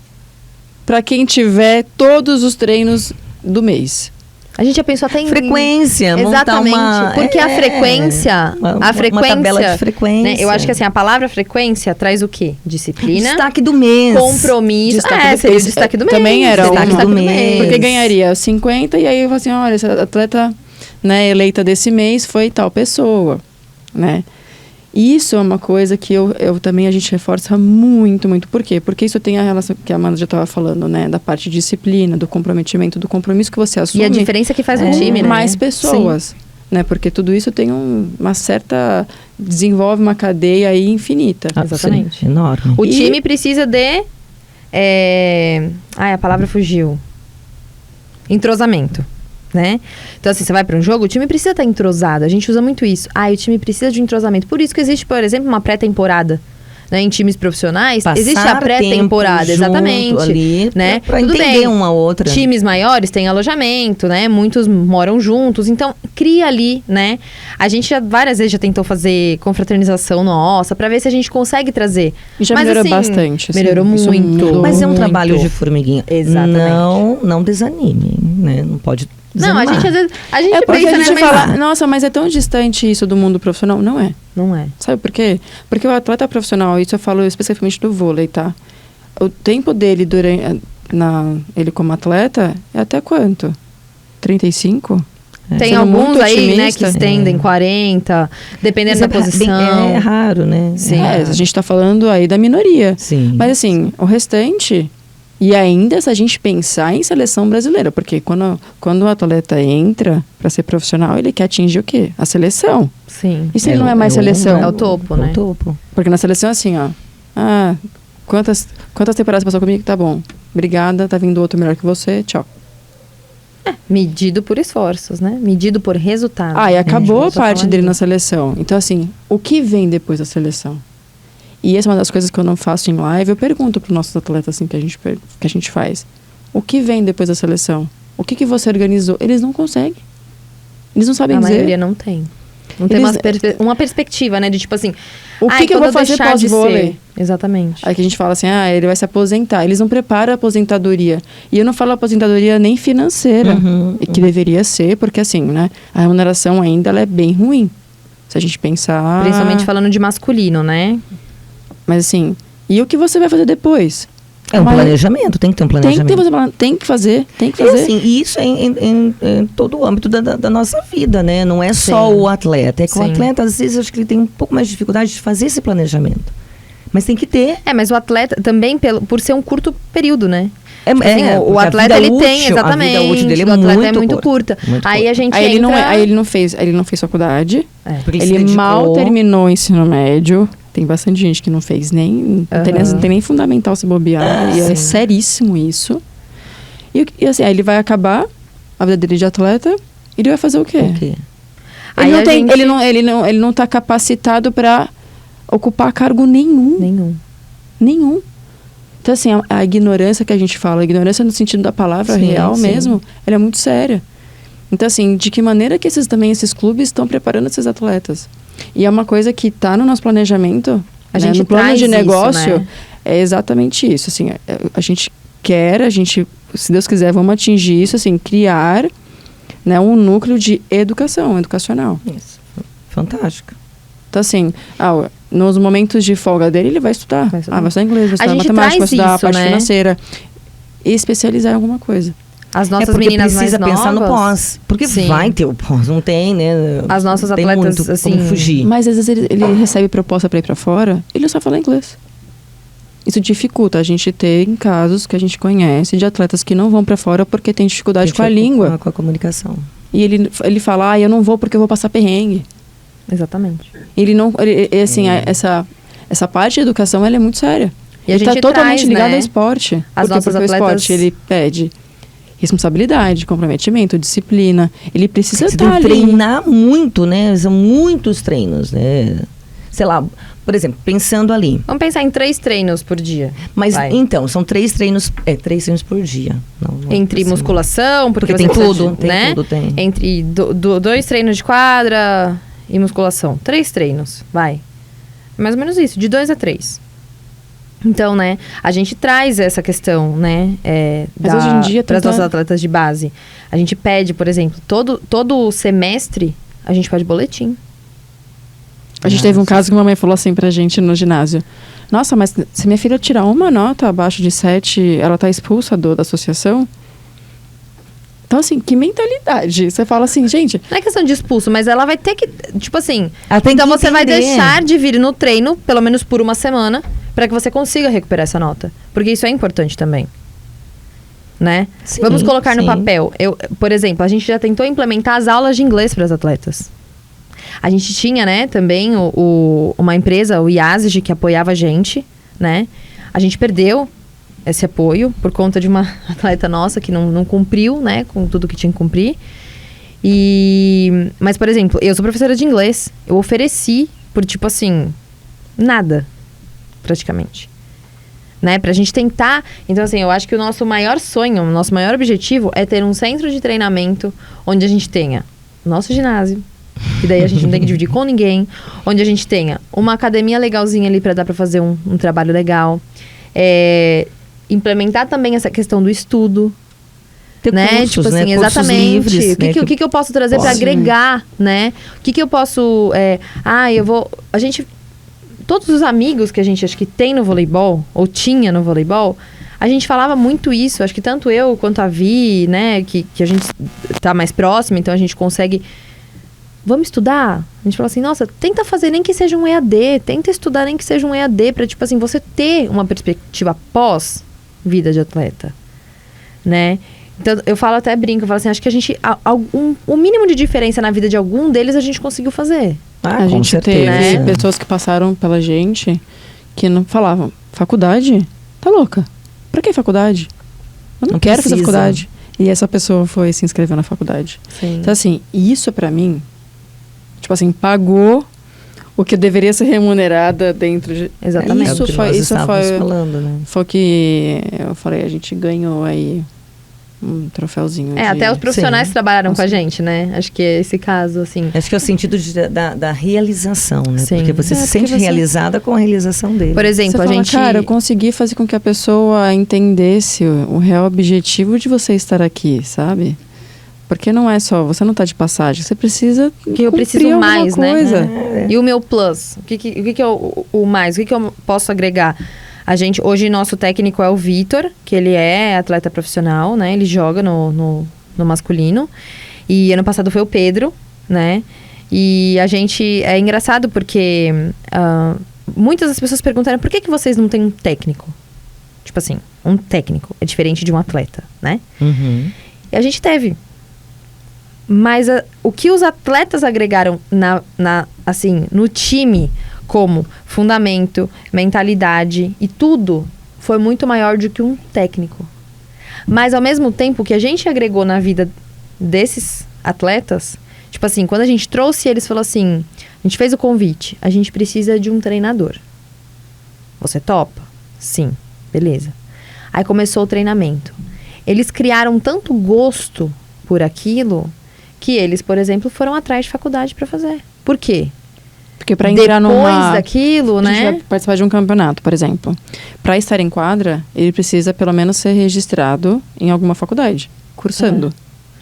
pra quem tiver todos os treinos do mês. A gente já pensou até em... Frequência, montar Exatamente. uma... Porque a frequência... Uma tabela de frequência. né, eu acho que assim, a palavra frequência traz o quê? Disciplina, Destaque do mês. compromisso. Destaque do- Seria o esse- destaque do mês. também era Destaque uma- do mês. Porque ganharia 50 e aí eu falo assim, olha, essa atleta, né, eleita desse mês foi tal pessoa, né? Isso é uma coisa que eu também a gente reforça muito, muito. Por quê? Porque isso tem a relação que a Amanda já estava falando, né? Da parte de disciplina, do comprometimento, do compromisso que você assume. E a diferença que faz no com time, né? mais pessoas, né? Porque tudo isso tem uma certa... desenvolve uma cadeia aí infinita. Exatamente. Sim, enorme. O E- time precisa de... a palavra fugiu. Entrosamento, né? Então, assim, você vai para um jogo, o time precisa estar entrosado. A gente usa muito isso. O time precisa de entrosamento. Por isso que existe, por exemplo, uma pré-temporada. Né? Em times profissionais, Passar existe a pré-temporada, tempo junto exatamente. ali, né? pra Tudo entender bem, uma outra. Times maiores têm alojamento, né? Muitos moram juntos. Então, cria ali, né? A gente já várias vezes já tentou fazer confraternização nossa, pra ver se a gente consegue trazer. E já Mas, melhorou assim, bastante. assim. melhorou Isso muito. mudou Mas é um muito. trabalho de formiguinha. Exatamente. Não desanime, né? Não pode Não, a desanimar. gente às vezes... A gente É porque pensa, a gente né? Mas fala, nossa, mas é tão distante isso do mundo profissional. Não é. não é. Sabe por quê? Porque o atleta profissional, isso eu falo especificamente do vôlei, tá? O tempo dele ele como atleta é até quanto? 35? Tem Sendo alguns muito aí, né, que otimista. estendem 40, dependendo da posição. É raro, né? Sim. A gente tá falando aí da minoria. Sim. Mas assim, o restante... E ainda se a gente pensar em seleção brasileira, porque quando o atleta entra para ser profissional, ele quer atingir o quê? A seleção. Sim. E se ele não é mais o- seleção? É o topo, né? O topo. Porque na seleção é assim, ó. Quantas temporadas passou comigo? Tá bom. Obrigada, tá vindo outro melhor que você, tchau. Medido por esforços, né? Medido por resultado. E acabou a Vamos parte falar dele na disso. seleção. Então, assim, o que vem depois da seleção? E essa é uma das coisas que eu não faço em live. Eu pergunto para os nossos atletas, assim, que a gente faz. O que vem depois da seleção? O que você organizou? Eles não conseguem. Eles não sabem A dizer. maioria não tem. Não tem uma perspectiva, né? De tipo assim... O que eu vou fazer deixar de pós-vôlei? ser? Exatamente. Aí que a gente fala assim, ele vai se aposentar. Eles não preparam a aposentadoria. E eu não falo aposentadoria nem financeira, que deveria ser, porque assim, né? A remuneração ainda ela é bem ruim. Se a gente pensar... Principalmente falando de masculino, né? Mas assim, e o que você vai fazer depois? É um Mas planejamento, tem que ter um planejamento. tem que fazer. E assim, isso é em todo o âmbito da nossa vida, né? Não é só Sim. o atleta. É que o Sim. atleta, às vezes, acho que ele tem um pouco mais de dificuldade de fazer esse planejamento. Mas tem que ter. Mas o atleta também, por ser um curto período, né? É, Tipo assim, o porque a atleta, vida ele tem, útil- exatamente. A vida útil dele o atleta é muito muito curta. Muito Aí curta. a gente Aí entra... ele não fez faculdade. Porque se Ele dedicou- mal terminou o ensino médio. Tem bastante gente que não fez nem... Não tem nem fundamental se bobear. E é Sim. seríssimo isso. E assim, aí ele vai acabar a vida dele de atleta. E ele vai fazer o quê? O quê? Aí a gente- Ele não tá capacitado para ocupar cargo nenhum. Nenhum. Então, assim, a ignorância que a gente fala, a ignorância no sentido da palavra Sim, real sim. mesmo, ela é muito séria. Então, assim, de que maneira que esses clubes estão preparando esses atletas? E é uma coisa que está no nosso planejamento, A gente no plano traz de isso, negócio, né? é exatamente isso. Assim, a gente quer, se Deus quiser, vamos atingir isso, assim, criar, né, um núcleo de educacional. Isso. Fantástico. Então, assim, nos momentos de folga dele, ele vai estudar. Vai estudar. Vai estudar inglês, vai estudar gente matemática, vai traz estudar a isso, parte né? financeira. E especializar em alguma coisa. As nossas porque meninas precisa mais pensar novas... no pós. Porque Sim. vai ter o pós, não tem, né? As nossas Tem atletas, muito assim, como fugir. Mas às vezes ele recebe proposta para ir para fora, ele só fala inglês. Isso dificulta. A gente tem casos que a gente conhece de atletas que não vão para fora porque tem dificuldade com a língua. Com a comunicação. E ele fala, eu não vou porque eu vou passar perrengue. Exatamente. Assim, essa parte de educação, ela é muito séria. E a Ele tá gente totalmente traz, ligado né, ao esporte. as nossas porque o atletas- esporte, ele pede responsabilidade, comprometimento, disciplina. Ele precisa Você tem estar que ali. treinar muito, né? São muitos treinos, né? Sei lá, por exemplo, pensando ali. Vamos pensar em 3 treinos por dia. Mas Vai. então, são 3 treinos por dia. Não é Entre assim. musculação, porque Tem você precisa tudo, de, né? tem. Entre 2 treinos de quadra e musculação. 3 treinos, vai. Mais ou menos isso, de 2 a 3. Então, né, a gente traz essa questão, né, Mas hoje em dia para as tenta- nossas atletas de base. A gente pede, por exemplo, todo semestre, a gente pede boletim. A gente teve um caso que uma mãe falou assim pra gente no ginásio. Nossa, mas se minha filha tirar uma nota abaixo de 7, ela tá expulsa da associação? Então, assim, que mentalidade. Você fala assim, gente... Não é questão de expulso, mas ela vai ter que, tipo assim... Ela tem então que você vai entender. deixar de vir no treino, pelo menos por uma semana, para que você consiga recuperar essa nota. Porque isso é importante também. Né? Sim, Vamos colocar no sim. papel. Por exemplo, a gente já tentou implementar as aulas de inglês para as atletas. A gente tinha, né, também uma empresa, o IASG, que apoiava a gente, né? A gente perdeu esse apoio por conta de uma atleta nossa que não cumpriu, né, com tudo que tinha que cumprir. Mas, por exemplo, eu sou professora de inglês. Eu ofereci por, tipo assim, nada, praticamente. Né? Pra gente tentar... Então, assim, eu acho que o nosso maior sonho, o nosso maior objetivo é ter um centro de treinamento onde a gente tenha o nosso ginásio, que daí a gente não tem que dividir com ninguém, onde a gente tenha uma academia legalzinha ali pra dar pra fazer um trabalho legal. Implementar também essa questão do estudo, Ter né? cursos, Tipo assim, né? Cursos exatamente. livres, O que, né? que eu posso trazer para Pode. agregar, né? O que eu posso... eu vou... Todos os amigos que a gente acho que tem no voleibol, ou tinha no voleibol, a gente falava muito isso, acho que tanto eu quanto a Vi, né, que a gente tá mais próxima, então a gente consegue... Vamos estudar? A gente fala assim, nossa, tenta fazer nem que seja um EAD, tenta estudar nem que seja um EAD, pra, tipo assim, você ter uma perspectiva pós vida de atleta, né? Então, eu falo, até brinco, eu falo assim, acho que a gente, o mínimo de diferença na vida de algum deles a gente conseguiu fazer. A com gente certeza. teve Né? pessoas que passaram pela gente que não falavam, faculdade? Tá louca? Pra que faculdade? Eu não quero fazer precisa. faculdade. E essa pessoa foi se inscrever na faculdade. Sim. Então, assim, isso pra mim, tipo assim, pagou o que deveria ser remunerada dentro de... Exatamente. Isso É o que foi, nós isso estávamos foi, falando, né? foi que eu falei, a gente ganhou aí um troféuzinho de... Até os profissionais Sim. trabalharam com a Nossa. gente, né? Acho que é esse caso, assim. Acho que é o sentido da realização, né? Sim. Porque você É, se porque sente você- realizada com a realização dele. Por exemplo, Você a fala, gente... cara, eu consegui fazer com que a pessoa entendesse o real objetivo de você estar aqui, sabe? Porque não é só, você não tá de passagem, você precisa Que eu preciso cumprir alguma mais, né? coisa. E o meu plus? O que é o mais? O que eu posso agregar? A gente, hoje, nosso técnico é o Vitor, que ele é atleta profissional, né? Ele joga no masculino. E ano passado foi o Pedro, né? E a gente... É engraçado porque muitas das pessoas perguntaram por que vocês não têm um técnico? Tipo assim, um técnico é diferente de um atleta, né? Uhum. E a gente teve. Mas o que os atletas agregaram assim, no time, como fundamento, mentalidade e tudo, foi muito maior do que um técnico. Mas, ao mesmo tempo, o que a gente agregou na vida desses atletas, tipo assim, quando a gente trouxe eles, falou assim, a gente fez o convite, a gente precisa de um treinador. Você topa? Sim, beleza. Aí começou o treinamento. Eles criaram tanto gosto por aquilo que eles, por exemplo, foram atrás de faculdade para fazer. Por quê? Porque para entrar Depois numa... daquilo, A gente vai né? participar de um campeonato, por exemplo. Para estar em quadra, ele precisa pelo menos ser registrado em alguma faculdade, cursando.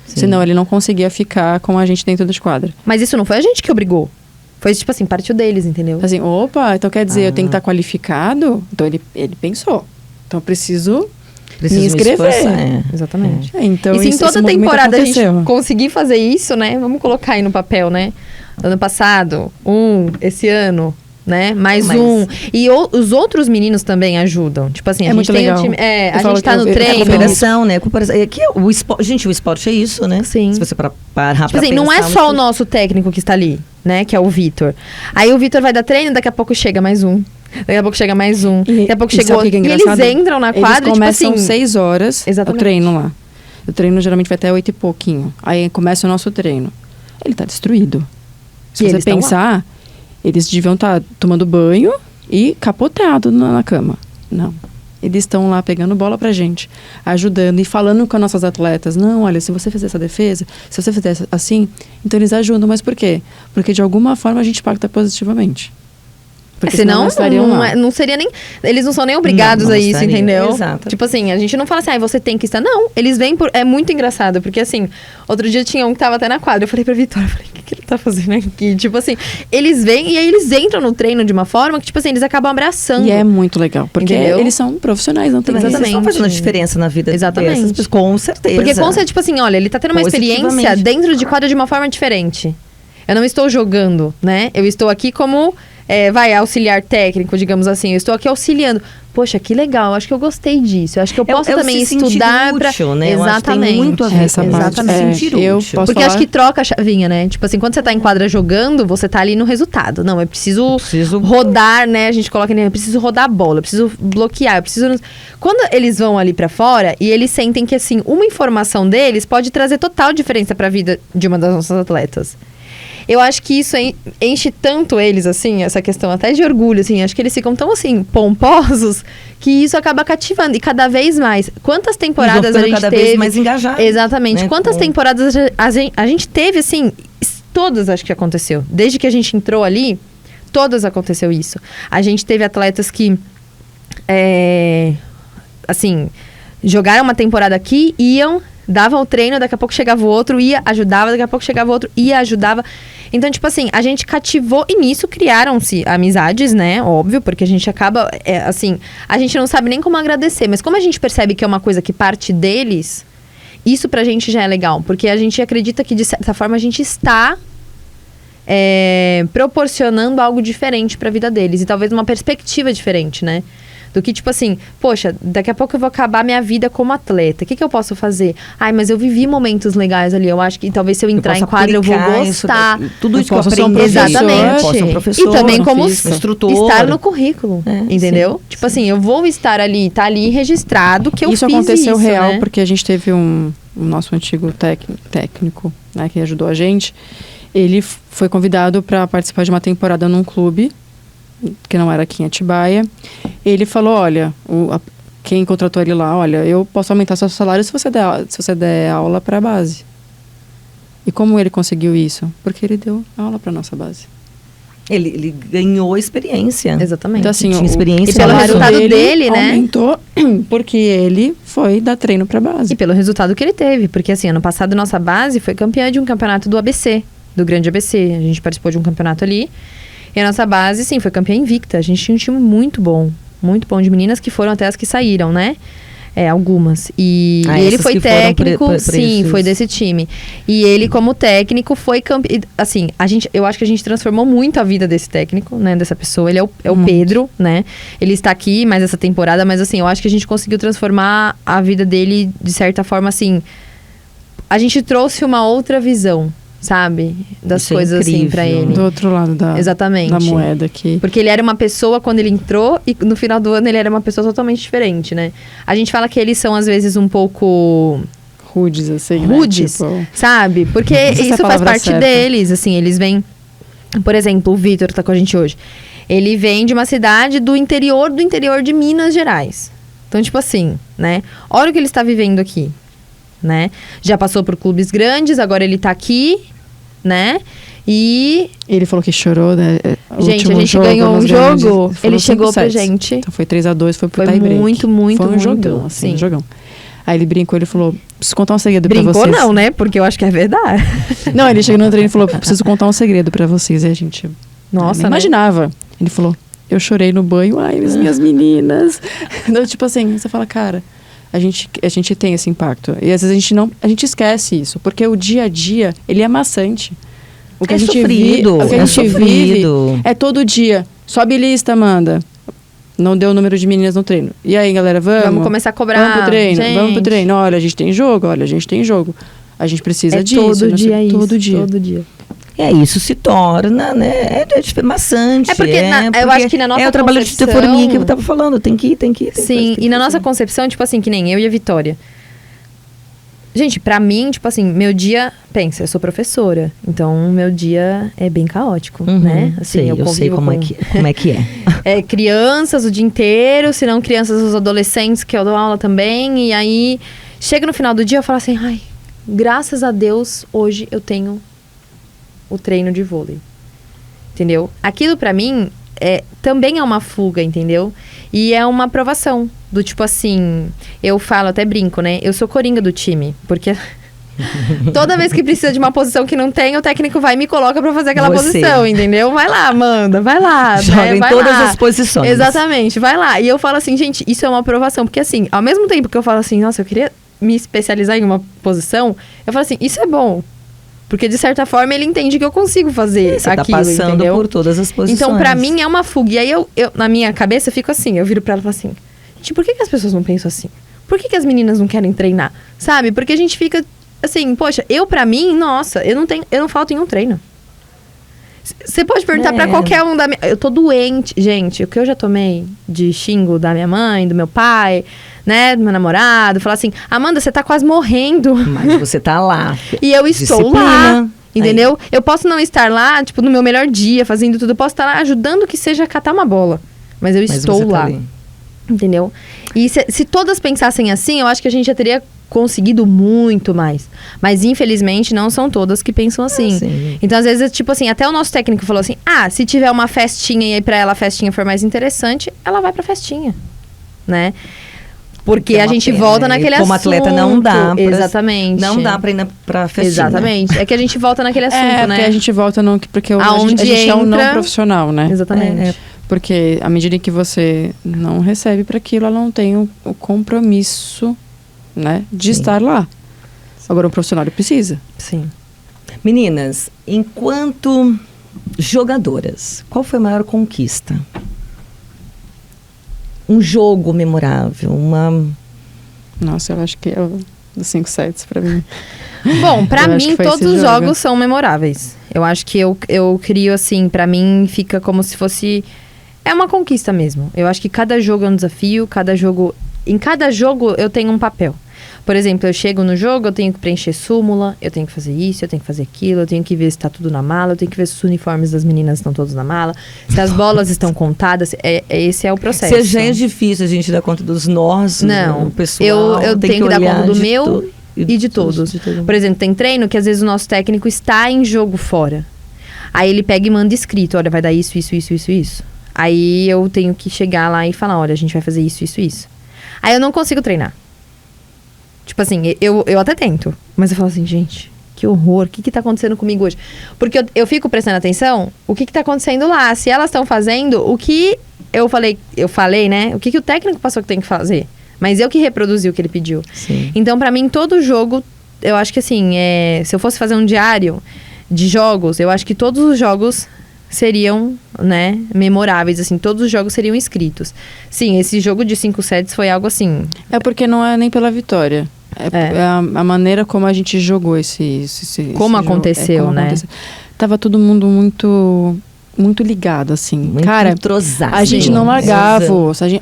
Sim. Senão ele não conseguia ficar com a gente dentro de quadra. Mas isso não foi a gente que obrigou. Foi, tipo assim, partiu deles, entendeu? Assim, opa, então quer dizer, eu tenho que estar qualificado? Então ele pensou. Então eu preciso Preciso me inscrever. esforçar, é. Exatamente. Então e se em esse toda movimento temporada a aconteceu. gente conseguir fazer isso, né? Vamos colocar aí no papel, né? Ano passado, esse ano, né? Mais Mas- um. E os outros meninos também ajudam. Tipo assim, É a gente muito tem legal. o time. Eu A falo gente tá que no eu- É treino. cooperação, né? Cooperação. É que o esporte, gente, o esporte é isso, né? Sim. Se você parar Tipo assim, não é só o nosso técnico que está ali, né? Que é o Vitor. Aí o Vitor vai dar treino, daqui a pouco chega mais um. Daqui a pouco chega mais um. Daqui a pouco E chega sabe o outro. que é E engraçado? eles entram na quadra, Eles tipo começam assim... 6 horas Exatamente. o treino lá. O treino geralmente vai até 8 e pouquinho. Aí começa o nosso treino. Ele tá destruído. Se E você eles tão pensar, eles deviam estar tomando banho e capotado na cama. Não. Eles estão lá pegando bola pra gente, ajudando e falando com as nossas atletas. Não, olha, se você fizer essa defesa, se você fizer assim, então eles ajudam. Mas por quê? Porque de alguma forma a gente impacta positivamente. Porque Senão, não estariam lá. não seria nem... Eles não são nem obrigados Não, não a isso, estariam. entendeu? Exato. Tipo assim, a gente não fala assim, você tem que estar. Não, eles vêm por... É muito engraçado, porque assim, outro dia tinha um que tava até na quadra. Eu falei pra Vitória, o que ele tá fazendo aqui? Tipo assim, eles vêm e aí eles entram no treino de uma forma que, tipo assim, eles acabam abraçando. E é muito legal, porque Entendeu? eles são profissionais, não tem Eles Exatamente. estão fazendo a diferença na vida Exatamente. dessas pessoas, com certeza. Porque com certeza, tipo assim, olha, ele tá tendo uma experiência Positivamente. dentro de quadra de uma forma diferente. Eu não estou jogando, né? Eu estou aqui como, auxiliar técnico, digamos assim. Eu estou aqui auxiliando. Poxa, que legal. Eu acho que eu gostei disso. Eu acho que eu posso É o também se sentir estudar pra... útil, né? Eu acho que tem Exatamente. muito a ver Essa com parte. exatamente. É, Sentir eu útil. posso Porque falar- acho que troca a chavinha, né? Tipo assim, quando você tá em quadra jogando, você tá ali no resultado. Não, eu preciso rodar, né? A gente coloca, eu preciso rodar a bola, eu preciso bloquear, eu preciso... Quando eles vão ali pra fora e eles sentem que, assim, uma informação deles pode trazer total diferença pra vida de uma das nossas atletas. Eu acho que isso enche tanto eles, assim, essa questão até de orgulho, assim. Acho que eles ficam tão, assim, pomposos, que isso acaba cativando. E cada vez mais. Quantas temporadas a gente cada teve... vez mais engajado. Exatamente. né, Quantas com- temporadas a gente teve, assim... Todas acho que aconteceu. Desde que a gente entrou ali, todas aconteceu isso. A gente teve atletas que... assim... Jogaram uma temporada aqui, davam o treino, daqui a pouco chegava o outro, ia, ajudava, daqui a pouco chegava o outro, ia, ajudava. Então, tipo assim, a gente cativou e nisso criaram-se amizades, né? Óbvio, porque a gente acaba, assim, a gente não sabe nem como agradecer, mas como a gente percebe que é uma coisa que parte deles, isso pra gente já é legal, porque a gente acredita que, de certa forma, a gente está proporcionando algo diferente pra vida deles e talvez uma perspectiva diferente, né? Do que, tipo assim, poxa, daqui a pouco eu vou acabar minha vida como atleta. O que eu posso fazer? Ai, mas eu vivi momentos legais ali. Eu acho que talvez se eu entrar em quadra eu vou gostar. Tudo isso que eu posso ser um aprendi. Exatamente. Posso ser um professor, E também como instrutor. estar no currículo, entendeu? Sim, tipo assim, eu vou estar ali, tá ali registrado que eu isso fiz aconteceu isso, real, né? porque a gente teve o nosso antigo técnico, né, que ajudou a gente. Ele foi convidado para participar de uma temporada num clube, que não era aqui em Atibaia. Ele falou, olha, quem contratou ele lá, olha, eu posso aumentar seu salário se você der aula para a base. E como ele conseguiu isso? Porque ele deu aula para nossa base. Ele ganhou experiência. Exatamente. Então, assim, Tinha experiência. E pelo salário resultado dele, né? aumentou porque ele foi dar treino para a base. E pelo resultado que ele teve. Porque assim, ano passado nossa base foi campeã de um campeonato do ABC, do Grande ABC. A gente participou de um campeonato ali. E a nossa base, sim, foi campeã invicta. A gente tinha um time muito bom de meninas que foram até as que saíram, né? Algumas. E ele foi técnico, sim, foi desse time. E ele, como técnico, foi campeão. Assim, eu acho que a gente transformou muito a vida desse técnico, né? Dessa pessoa. Ele é o Pedro, né? Ele está aqui mais essa temporada, mas assim, eu acho que a gente conseguiu transformar a vida dele, de certa forma, assim. A gente trouxe uma outra visão, sabe? Das Isso é coisas, assim, incrível. pra ele. Do outro lado Exatamente. da moeda aqui. Porque ele era uma pessoa quando ele entrou e no final do ano ele era uma pessoa totalmente diferente, né? A gente fala que eles são, às vezes, um pouco rudes, assim, rudes, né? Tipo, sabe? Porque não sei se é a isso faz palavra parte certa. deles, assim, eles vêm... Por exemplo, o Vitor tá com a gente hoje. Ele vem de uma cidade do interior de Minas Gerais. Então, tipo assim, né? Olha o que ele está vivendo aqui, né? Já passou por clubes grandes, agora ele tá aqui, né? E... Ele falou que chorou, né? Gente, a gente ganhou um jogo, ele chegou pra 5-7. gente. Então foi 3-2, foi pro Foi tie break. muito, Foi um muito, jogão, assim, sim. um jogão. Aí ele brincou, ele falou, preciso contar um segredo pra Brincou vocês. não, né? Porque eu acho que é verdade. Não, ele chegou no treino e falou, preciso contar um segredo pra vocês. E a gente Nossa, nem imaginava. Ele falou, eu chorei no banho, ai, as minhas meninas. Então, tipo assim, você fala, cara, a gente tem esse impacto. E às vezes a gente esquece isso, porque o dia a dia, ele é maçante. O que É a gente sofrido, o que a é gente sofrido. vive é todo dia. Sobe lista, Amanda. Não deu o número de meninas no treino. E aí, galera, vamos Começar a cobrar. Vamos pro treino, gente. vamos pro treino. Olha, a gente tem jogo, A gente precisa disso. Todo né? dia isso. Todo dia. Todo dia. Isso se torna, né? É maçante. É porque eu acho que na nossa É o trabalho de concepção- formiga que eu tava falando. Tem que ir. Sim, e na nossa concepção, tipo assim, que nem eu e a Vitória. Gente, pra mim, tipo assim, meu dia... Pensa, eu sou professora. Então, meu dia é bem caótico, né? Assim, Sei, eu sei convivo como é que é. Crianças o dia inteiro, se não crianças, os adolescentes, que eu dou aula também. E aí, chega no final do dia, eu falo assim, ai, graças a Deus, hoje eu tenho o treino de vôlei. Entendeu? Aquilo pra mim também é uma fuga, entendeu? E é uma aprovação. Do tipo assim, eu falo, até brinco, né? Eu sou coringa do time, porque... Toda vez que precisa de uma posição que não tem, o técnico vai e me coloca pra fazer aquela posição, entendeu? Vai lá, Amanda, vai lá. Joga em vai todas lá. as posições. Exatamente, vai lá. E eu falo assim, gente, isso é uma aprovação. Porque assim, ao mesmo tempo que eu falo assim, nossa, eu queria me especializar em uma posição, eu falo assim, isso é bom. Porque de certa forma ele entende que eu consigo fazer Você aquilo, tá passando entendeu? por todas as posições. Então, pra mim, é uma fuga. E aí, eu na minha cabeça, eu fico assim, eu viro pra ela e falo assim, gente, por que as pessoas não pensam assim? Por que as meninas não querem treinar? Sabe? Porque a gente fica... Assim, poxa, pra mim, nossa, eu não falto em um treino. Você pode perguntar pra qualquer um da minha... Eu tô doente. Gente, o que eu já tomei de xingo da minha mãe, do meu pai, né, do meu namorado, falar assim, Amanda, você tá quase morrendo. Mas você tá lá. E eu estou Disciplina. lá, entendeu? Eu posso não estar lá, tipo, no meu melhor dia, fazendo tudo. Eu posso estar lá ajudando que seja a catar uma bola. Mas eu estou você tá lá. ali. Entendeu? E se todas pensassem assim, eu acho que a gente já teria conseguido muito mais. Mas, infelizmente, não são todas que pensam assim. Sim. Então, às vezes, tipo assim, até o nosso técnico falou assim, se tiver uma festinha e aí pra ela a festinha for mais interessante, ela vai pra festinha, né? Porque É a uma gente pena, volta né? naquele Como assunto. atleta não dá pra- Exatamente. Não dá pra ir pra festinha. Exatamente. É que a gente volta naquele assunto, né? Porque a gente volta porque a Aonde gente é um não entra- profissional, né? Exatamente. Porque à medida que você não recebe para aquilo, ela não tem o compromisso, né, de Sim. estar lá. Agora, um profissional ele precisa. Sim. Meninas, enquanto jogadoras, qual foi a maior conquista? Um jogo memorável, uma... Nossa, eu acho que é o dos 5 sets para mim. Bom, pra Eu acho mim, que foi todos esse os jogo. jogos são memoráveis. Eu acho que eu crio assim, pra mim fica como se fosse... É uma conquista mesmo. Eu acho que cada jogo é um desafio, cada jogo... Em cada jogo eu tenho um papel. Por exemplo, eu chego no jogo, eu tenho que preencher súmula, eu tenho que fazer isso, eu tenho que fazer aquilo, eu tenho que ver se tá tudo na mala, eu tenho que ver se os uniformes das meninas estão todos na mala, se as bolas estão contadas. Esse é o processo. Se já é difícil a gente dar conta dos nossos, Não, o pessoal eu tem tenho que dar olhar conta do de meu to- e de todos. de todo mundo. Por exemplo, tem treino que às vezes o nosso técnico está em jogo fora. Aí ele pega e manda escrito, olha, vai dar isso, isso, isso, isso, isso. Aí eu tenho que chegar lá e falar, olha, a gente vai fazer isso, isso, isso. Aí eu não consigo treinar. Tipo assim, eu até tento, mas eu falo assim, gente, que horror, o que tá acontecendo comigo hoje? Porque eu fico prestando atenção, o que tá acontecendo lá? Se elas estão fazendo, o que eu falei, né? O que o técnico passou que tem que fazer? Mas eu que reproduzi o que ele pediu. Sim. Então, pra mim, todo jogo, eu acho que assim, se eu fosse fazer um diário de jogos, eu acho que todos os jogos seriam, né, memoráveis, assim, todos os jogos seriam escritos. Sim, esse jogo de 5 sets foi algo assim... É porque não é nem pela vitória. É a maneira como a gente jogou esse Como jogo. aconteceu, né? Tava todo mundo muito ligado, assim. Muito Cara, entrosado. a gente não Sim. largava.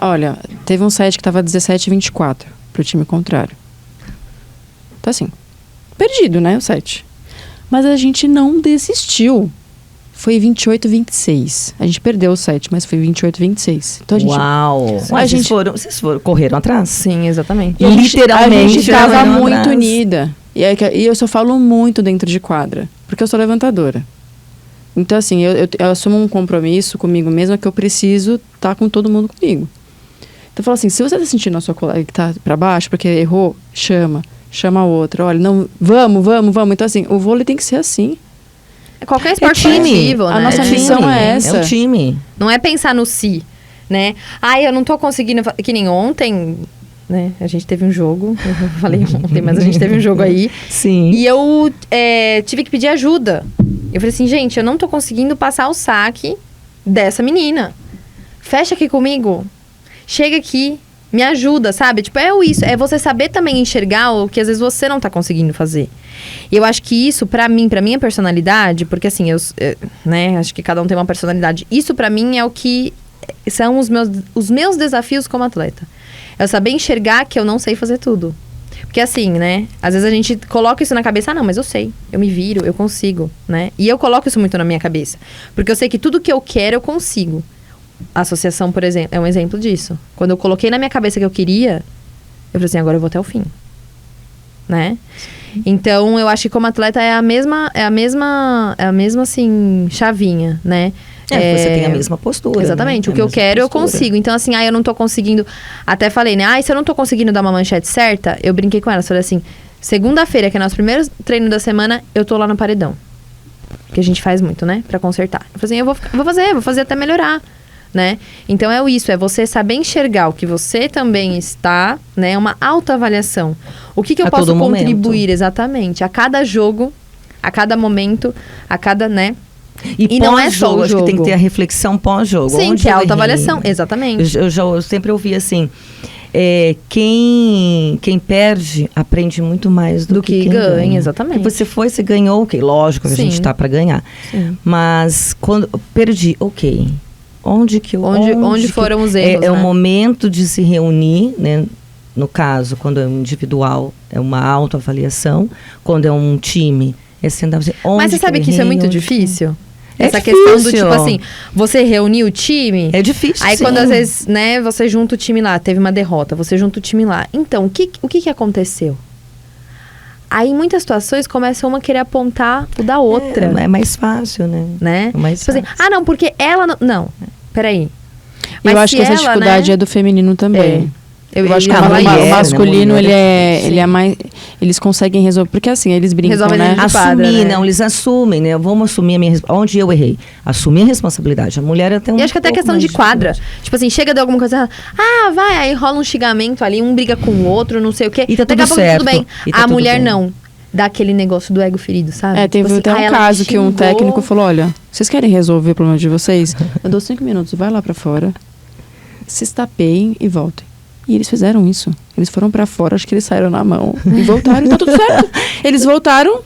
Olha, teve um set que tava 17-24 pro time contrário. Então, assim, perdido, né, o set. Mas a gente não desistiu. Foi 28-26. A gente perdeu o set, mas foi 28-26. Então a gente... Uau! Sim. Mas A gente- vocês correram atrás? Sim, exatamente. E Literalmente, a gente tava correram muito atrás. unida. E eu só falo muito dentro de quadra. Porque eu sou levantadora. Então, assim, eu assumo um compromisso comigo mesma que eu preciso estar com todo mundo comigo. Então, eu falo assim, se você tá sentindo a sua colega que tá pra baixo, porque errou, chama a outra. Olha, não, vamos. Então, assim, o vôlei tem que ser assim. Qualquer esporte time. coletivo, A né? nossa missão é essa. É um time. Não é pensar no si, né? Ai, eu não tô conseguindo... Que nem ontem, né? A gente teve um jogo. Eu falei ontem, mas a gente teve um jogo aí. Sim. E eu tive que pedir ajuda. Eu falei assim, gente, eu não tô conseguindo passar o saque dessa menina. Fecha aqui comigo. Chega aqui. Me ajuda, sabe? Tipo, isso. É você saber também enxergar o que às vezes você não tá conseguindo fazer. E eu acho que isso, pra minha personalidade, porque assim, né? Acho que cada um tem uma personalidade. Isso pra mim é o que são os meus desafios como atleta. É saber enxergar que eu não sei fazer tudo. Porque assim, né? Às vezes a gente coloca isso na cabeça, não, mas eu sei. Eu me viro, eu consigo, né? E eu coloco isso muito na minha cabeça. Porque eu sei que tudo que eu quero, eu consigo. A associação, por exemplo, é um exemplo disso. Quando eu coloquei na minha cabeça que eu queria, eu falei assim, agora eu vou até o fim. Né? Então, eu acho que como atleta é a mesma assim, chavinha, né? Você tem a mesma postura. Exatamente. Né? O que eu quero, eu postura. consigo. Então, assim, eu não tô conseguindo... Até falei, né? Se eu não tô conseguindo dar uma manchete certa, eu brinquei com ela. Falei assim, segunda-feira, que é nosso primeiro treino da semana, eu tô lá no paredão. Que a gente faz muito, né? Pra consertar. Eu falei assim, vou fazer até melhorar. Né? Então é você saber enxergar o que você também está, né? Uma autoavaliação. O que eu posso todo contribuir momento. exatamente a cada jogo, a cada momento, a cada, né? E não é só o acho que tem que jogo. ter a reflexão pós-jogo. Sim, Onde que é eu autoavaliação, errei? exatamente. Eu sempre ouvi assim, quem perde aprende muito mais do que quem ganha. exatamente. Porque você ganhou, ok, lógico que a Sim. gente tá para ganhar. Sim. Mas quando eu perdi, ok, onde foram os erros, é o né? momento de se reunir, né? No caso, quando é um individual, é uma autoavaliação. Quando é um time, é sentar e dizer, Mas você sabe que isso é muito onde que- difícil? É Essa questão do difícil. tipo assim, você reunir o time... É difícil, Aí sim. quando às vezes, né, você junta o time lá, teve uma derrota, você junta o time lá. Então, o que aconteceu? Aí em muitas situações começa uma a querer apontar o da outra, É mais fácil, né? né? É mais Tipo assim, fácil. não, porque ela não... Não, peraí. Eu Mas acho se que essa ela, dificuldade né, é do feminino também. Eu acho que a o mulher, masculino, né, mulher, ele é mais... Eles conseguem resolver... Porque assim, eles brincam, Resolvem né? dentro de quadra, Assumir, né? não, eles assumem, né? Vamos assumir a minha... Onde eu errei. Assumir a responsabilidade. A mulher tem um E acho que até pouco questão mais de quadra. dificuldade. Tipo assim, chega de alguma coisa, vai, aí rola um xingamento ali, um briga com o outro, não sei o quê. E tá Daqui tudo a pouco certo. tudo bem. E tá A tudo mulher bem. não. Dá aquele negócio do ego ferido, sabe? Teve Tipo assim, até um ela me caso que um xingou. técnico falou, olha, vocês querem resolver o problema de vocês? Eu dou 5 minutos, vai lá pra fora, se estapeiem e voltem. E eles fizeram isso. Eles foram pra fora, acho que eles saíram na mão e voltaram e tá tudo certo. Eles voltaram,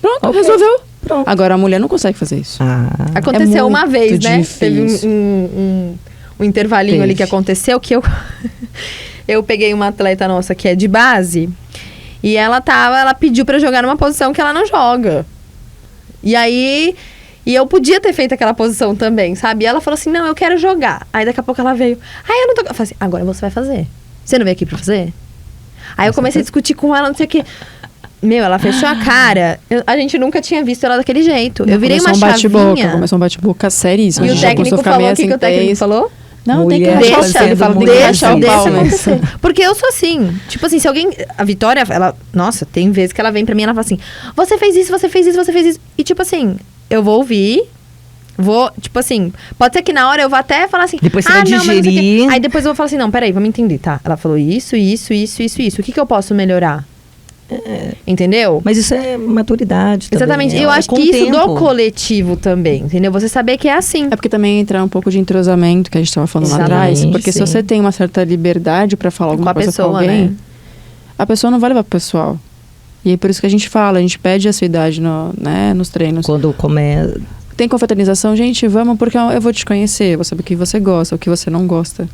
pronto, Ok. resolveu. Pronto. Agora a mulher não consegue fazer isso. Aconteceu É uma muito vez, né? Teve difícil. um intervalinho ali Teve. que aconteceu que eu peguei uma atleta nossa que é de base e ela pediu pra eu jogar numa posição que ela não joga. E aí eu podia ter feito aquela posição também, sabe? E ela falou assim: "Não, eu quero jogar". Aí daqui a pouco ela veio: eu não tô". Eu falei assim: "Agora você vai fazer. Você não veio aqui pra fazer?". Aí eu comecei a discutir com ela, não sei o quê. Meu, ela fechou a cara. A gente nunca tinha visto ela daquele jeito. Eu virei uma chavinha. Começou um bate-boca seríssimo. E A o gente já começou técnico a ficar falou meio o que assim, o técnico falou? Não, tem que Mulher deixar, fazendo ele fala, tem que mulher deixar o deixa pau, né? acontecer. Porque eu sou assim. Tipo assim, se alguém... A Vitória, ela... Nossa, tem vezes que ela vem pra mim e ela fala assim: "Você fez isso, você fez isso, você fez isso". E tipo assim, eu vou ouvir... Vou, tipo assim... Pode ser que na hora eu vá até falar assim... Depois você vai não, mas não sei o quê". digerir. Aí depois eu vou falar assim: "Não, peraí, vamos entender, tá? Ela falou isso. O que eu posso melhorar?". Entendeu? Mas isso é maturidade também. Exatamente. É, Eu é acho com que o isso do tempo. coletivo também, entendeu? Você saber que é assim. É porque também entra um pouco de entrosamento que a gente estava falando lá atrás. Exatamente, Porque se sim. você tem uma certa liberdade para falar alguma Com a coisa pessoa, com alguém, né? a pessoa não vai levar pro pessoal. E é por isso que a gente fala, a gente pede a sua idade nos treinos. Quando começa... Tem confraternização, gente, vamos porque eu vou te conhecer, eu vou saber o que você gosta, o que você não gosta.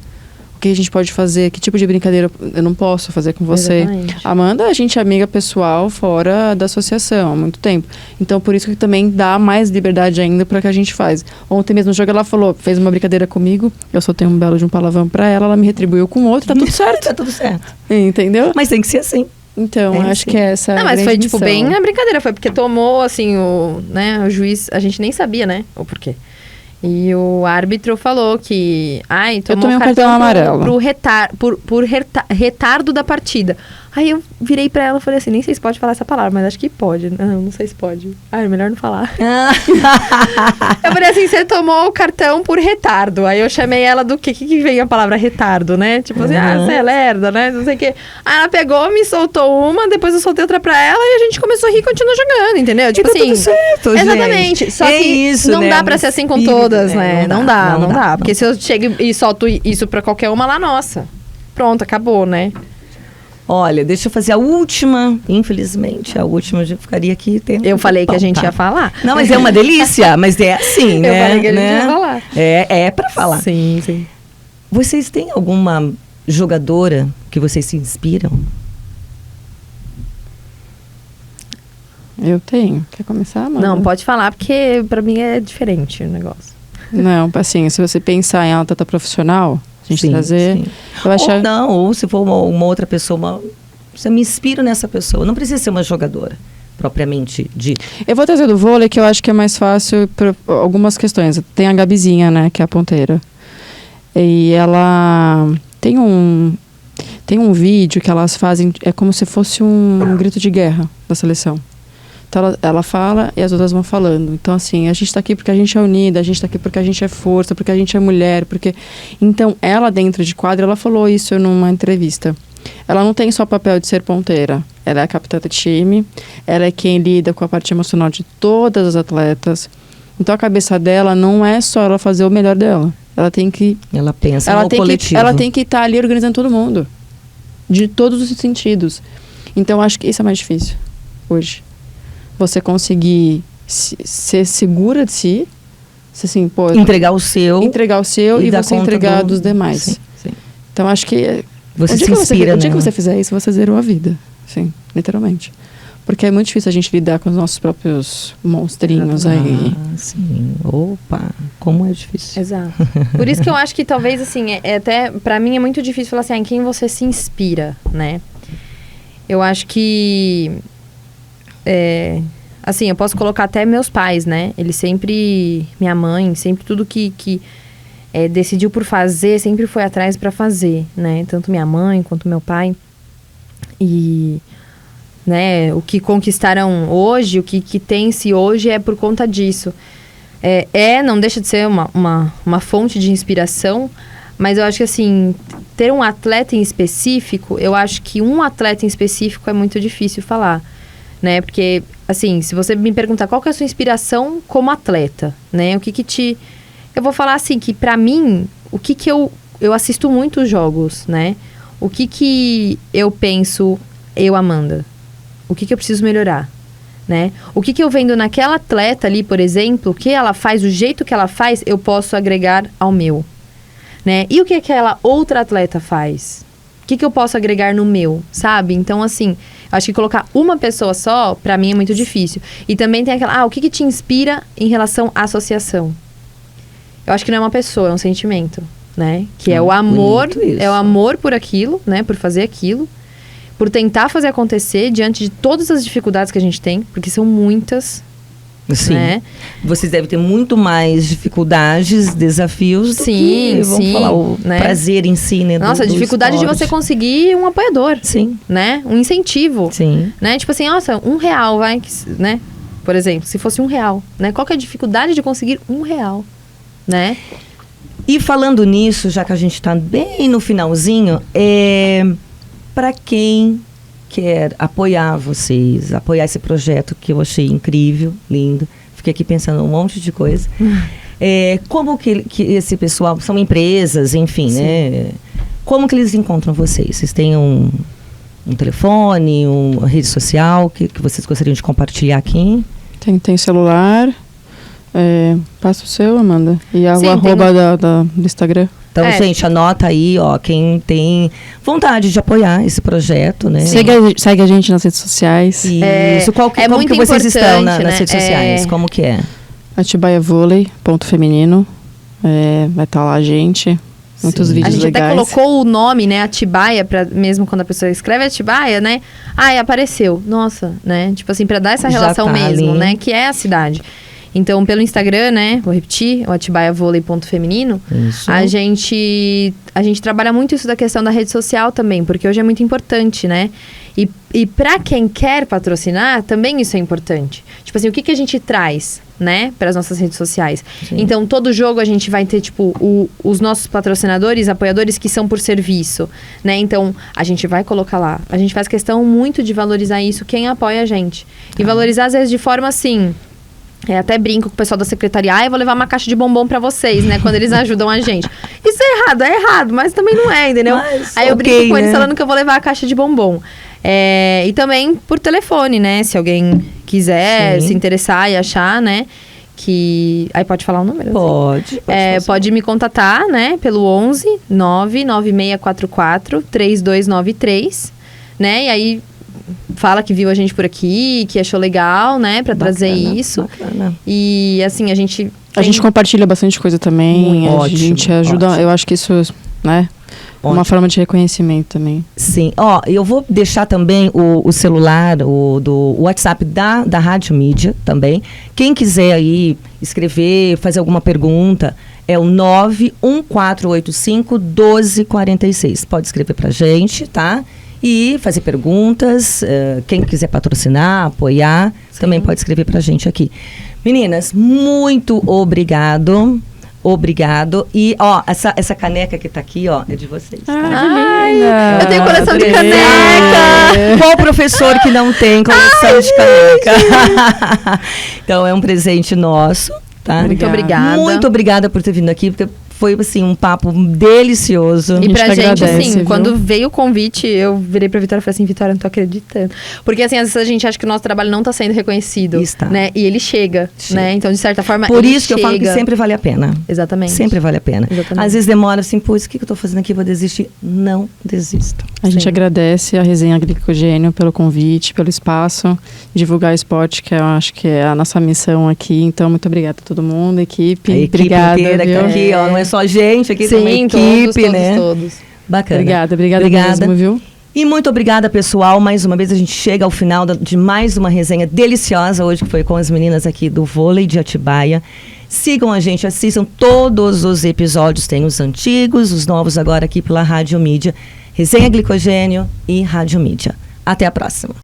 O que a gente pode fazer, que tipo de brincadeira eu não posso fazer com você. Exatamente. Amanda, a gente é amiga pessoal fora da associação há muito tempo. Então, por isso que também dá mais liberdade ainda para que a gente faz. Ontem mesmo no jogo ela falou, fez uma brincadeira comigo, eu soltei um belo de um palavrão para ela me retribuiu com outro, tá tudo certo. Tá tudo certo. Entendeu? Mas tem que ser assim. Então, É, acho sim. que é essa Não, mas grande foi, tipo, missão. bem a brincadeira. Foi porque tomou, assim, o juiz... A gente nem sabia, né? O porquê. E o árbitro falou que... tomou tomei um cartão amarelo. por retardo da partida. Aí eu virei pra ela e falei assim, nem sei se pode falar essa palavra, mas acho que pode. Não sei se pode. É melhor não falar. Eu falei assim, você tomou o cartão por retardo. Aí eu chamei ela do que vem a palavra retardo, né? Tipo assim, você é lerda, né? Não sei o quê. Aí ela pegou, me soltou uma, depois eu soltei outra pra ela e a gente começou a rir e continuou jogando, entendeu? Tipo tá assim. tudo certo, gente. Exatamente. Só É que isso, não né? dá Um pra ser assim com espírito, todas, né? né? Não Não dá, dá. não dá. Porque se eu chego e solto isso pra qualquer uma lá, nossa. Pronto, acabou, né? Olha, deixa eu fazer a última. Infelizmente, a última eu ficaria aqui. Eu falei que a gente ia falar. Não, mas é uma delícia. Mas é assim, né? Eu falei que a gente né? ia falar. É pra falar. Sim, sim. Vocês têm alguma jogadora que vocês se inspiram? Eu tenho. Quer começar, Amanda? Não, pode falar, porque pra mim é diferente o negócio. Não, assim, se você pensar em atleta profissional, a gente Sim, trazer... sim. Eu acho Ou não, ou se for uma outra pessoa, você me inspira nessa pessoa. Não precisa ser uma jogadora, propriamente dita. Eu vou trazer do vôlei, que eu acho que é mais fácil por algumas questões. Tem a Gabizinha, né, que é a ponteira. E ela tem um vídeo que elas fazem, é como se fosse um grito de guerra da seleção. Então ela fala e as outras vão falando. Então, assim, a gente está aqui porque a gente é unida, a gente está aqui porque a gente é força, porque a gente é mulher, porque... Então, ela dentro de quadra, ela falou isso numa entrevista. Ela não tem só o papel de ser ponteira. Ela é a capitã do time, ela é quem lida com a parte emocional de todas as atletas. Então, a cabeça dela não é só ela fazer o melhor dela. Ela tem que... Ela pensa no coletivo. Ela tem que estar ali organizando todo mundo. De todos os sentidos. Então, acho que isso é mais difícil hoje. Você conseguir ser segura de si, assim, pô, Entregar o seu e dar você conta entregar dos demais. Sim, sim. Então, acho que... Você o dia se inspira, o dia que né? você fizer isso, você zerou a vida. Sim, literalmente. Porque é muito difícil a gente lidar com os nossos próprios monstrinhos aí. Sim. Opa, como é difícil. Exato. Por isso que eu acho que talvez, assim, até pra mim é muito difícil falar assim, em quem você se inspira, né? Eu acho que... assim, eu posso colocar até meus pais, né? Eles sempre... Minha mãe, sempre tudo que decidiu por fazer, sempre foi atrás para fazer, né? Tanto minha mãe quanto meu pai. E, né, o que conquistaram hoje, o que tem-se hoje é por conta disso. Não deixa de ser uma fonte de inspiração, mas eu acho que, assim, ter um atleta em específico, eu acho que um atleta em específico é muito difícil falar, né? Porque, assim, se você me perguntar qual que é a sua inspiração como atleta, né? O que te... Eu vou falar, assim, que pra mim, o que eu assisto muitos jogos, né? O que eu penso, Amanda? O que eu preciso melhorar, né? O que eu vendo naquela atleta ali, por exemplo, o que ela faz, o jeito que ela faz, eu posso agregar ao meu, né? E o que aquela outra atleta faz? O que eu posso agregar no meu, sabe? Então, assim, acho que colocar uma pessoa só, pra mim, é muito difícil. E também tem aquela... o que te inspira em relação à associação? Eu acho que não é uma pessoa, é um sentimento, né? Que é o amor, é o amor por aquilo, né? Por fazer aquilo. Por tentar fazer acontecer diante de todas as dificuldades que a gente tem, porque são muitas. Sim. Né? Vocês devem ter muito mais dificuldades, desafios do que, vamos falar, o prazer em si, né? Nossa, a dificuldade de você conseguir um apoiador. Sim. Né? Um incentivo. Sim. Né? Tipo assim, nossa, R$1, vai, né? Por exemplo, se fosse R$1, né? Qual que é a dificuldade de conseguir R$1, né? E falando nisso, já que a gente está bem no finalzinho, para quem quer apoiar vocês, apoiar esse projeto que eu achei incrível, lindo, fiquei aqui pensando um monte de coisa. Como que esse pessoal, são empresas, enfim, sim, né? Como que eles encontram vocês? Vocês têm um telefone, uma rede social que vocês gostariam de compartilhar aqui? Tem celular. Passa o seu, Amanda. E o arroba do Instagram. Então, gente, anota aí, ó, quem tem vontade de apoiar esse projeto, né? Segue a gente nas redes sociais. Isso. Como que vocês estão nas redes sociais? Como que é? Atibaia Vôlei, @feminino. Vai estar lá a gente. Muitos vídeos legais. A gente até colocou o nome, né, Atibaia, mesmo quando a pessoa escreve Atibaia, né? Apareceu. Nossa, né? Tipo assim, pra dar essa relação mesmo, ali, né? Que é a cidade. Então, pelo Instagram, né, vou repetir, o atibaiavôlei.feminino, a gente trabalha muito isso da questão da rede social também, porque hoje é muito importante, né? E para quem quer patrocinar, também isso é importante. Tipo assim, o que a gente traz, né, para as nossas redes sociais? Sim. Então, todo jogo a gente vai ter, tipo, os nossos patrocinadores, apoiadores que são por serviço, né? Então, a gente vai colocar lá. A gente faz questão muito de valorizar isso, quem apoia a gente. E valorizar, às vezes, de forma assim... até brinco com o pessoal da secretaria, eu vou levar uma caixa de bombom pra vocês, né? Quando eles ajudam a gente. Isso é errado, mas também não é, entendeu? Aí eu brinco com eles falando que eu vou levar a caixa de bombom. E também por telefone, né? Se alguém quiser se interessar e achar, né? Aí pode falar o número? Pode me contatar, né? Pelo 11 99644 3293, né? E aí... fala que viu a gente por aqui, que achou legal, né? Pra trazer isso. Bacana. E, assim, a gente compartilha bastante coisa também. A gente ajuda... Ótimo. Eu acho que isso, né? Uma forma de reconhecimento também. Sim. Eu vou deixar também o celular, do WhatsApp da Rádio Mídia também. Quem quiser aí escrever, fazer alguma pergunta, é o 91485-1246. Pode escrever pra gente, tá? E fazer perguntas, quem quiser patrocinar, apoiar, também pode escrever pra gente aqui. Meninas, muito obrigado. E, essa caneca que tá aqui, é de vocês. Tá? Eu tenho coleção de caneca! Qual professor que não tem coleção de caneca? Então, é um presente nosso, tá? Muito obrigada. Muito obrigada por ter vindo aqui, porque foi, assim, um papo delicioso. E pra gente, assim, viu? Quando veio o convite, eu virei pra Vitória e falei assim, Vitória, não tô acreditando. Porque, assim, às vezes a gente acha que o nosso trabalho não tá sendo reconhecido. Está. Né? E ele chega, né? Então, de certa forma, por isso que eu falo que sempre vale a pena. Exatamente. Sempre vale a pena. Exatamente. Às vezes demora assim, o que eu tô fazendo aqui? Vou desistir. Não desista. A gente agradece a Resenha Glicogênio pelo convite, pelo espaço, divulgar esporte, que eu acho que é a nossa missão aqui. Então, muito obrigada a todo mundo, equipe. A equipe inteira que tá aqui, não é só a gente, aqui tem uma equipe, né? Todos. Bacana. Obrigada mesmo, viu? E muito obrigada, pessoal. Mais uma vez a gente chega ao final de mais uma resenha deliciosa hoje, que foi com as meninas aqui do Vôlei de Atibaia. Sigam a gente, assistam todos os episódios, tem os antigos, os novos agora aqui pela Rádio Mídia. Resenha Glicogênio e Rádio Mídia. Até a próxima.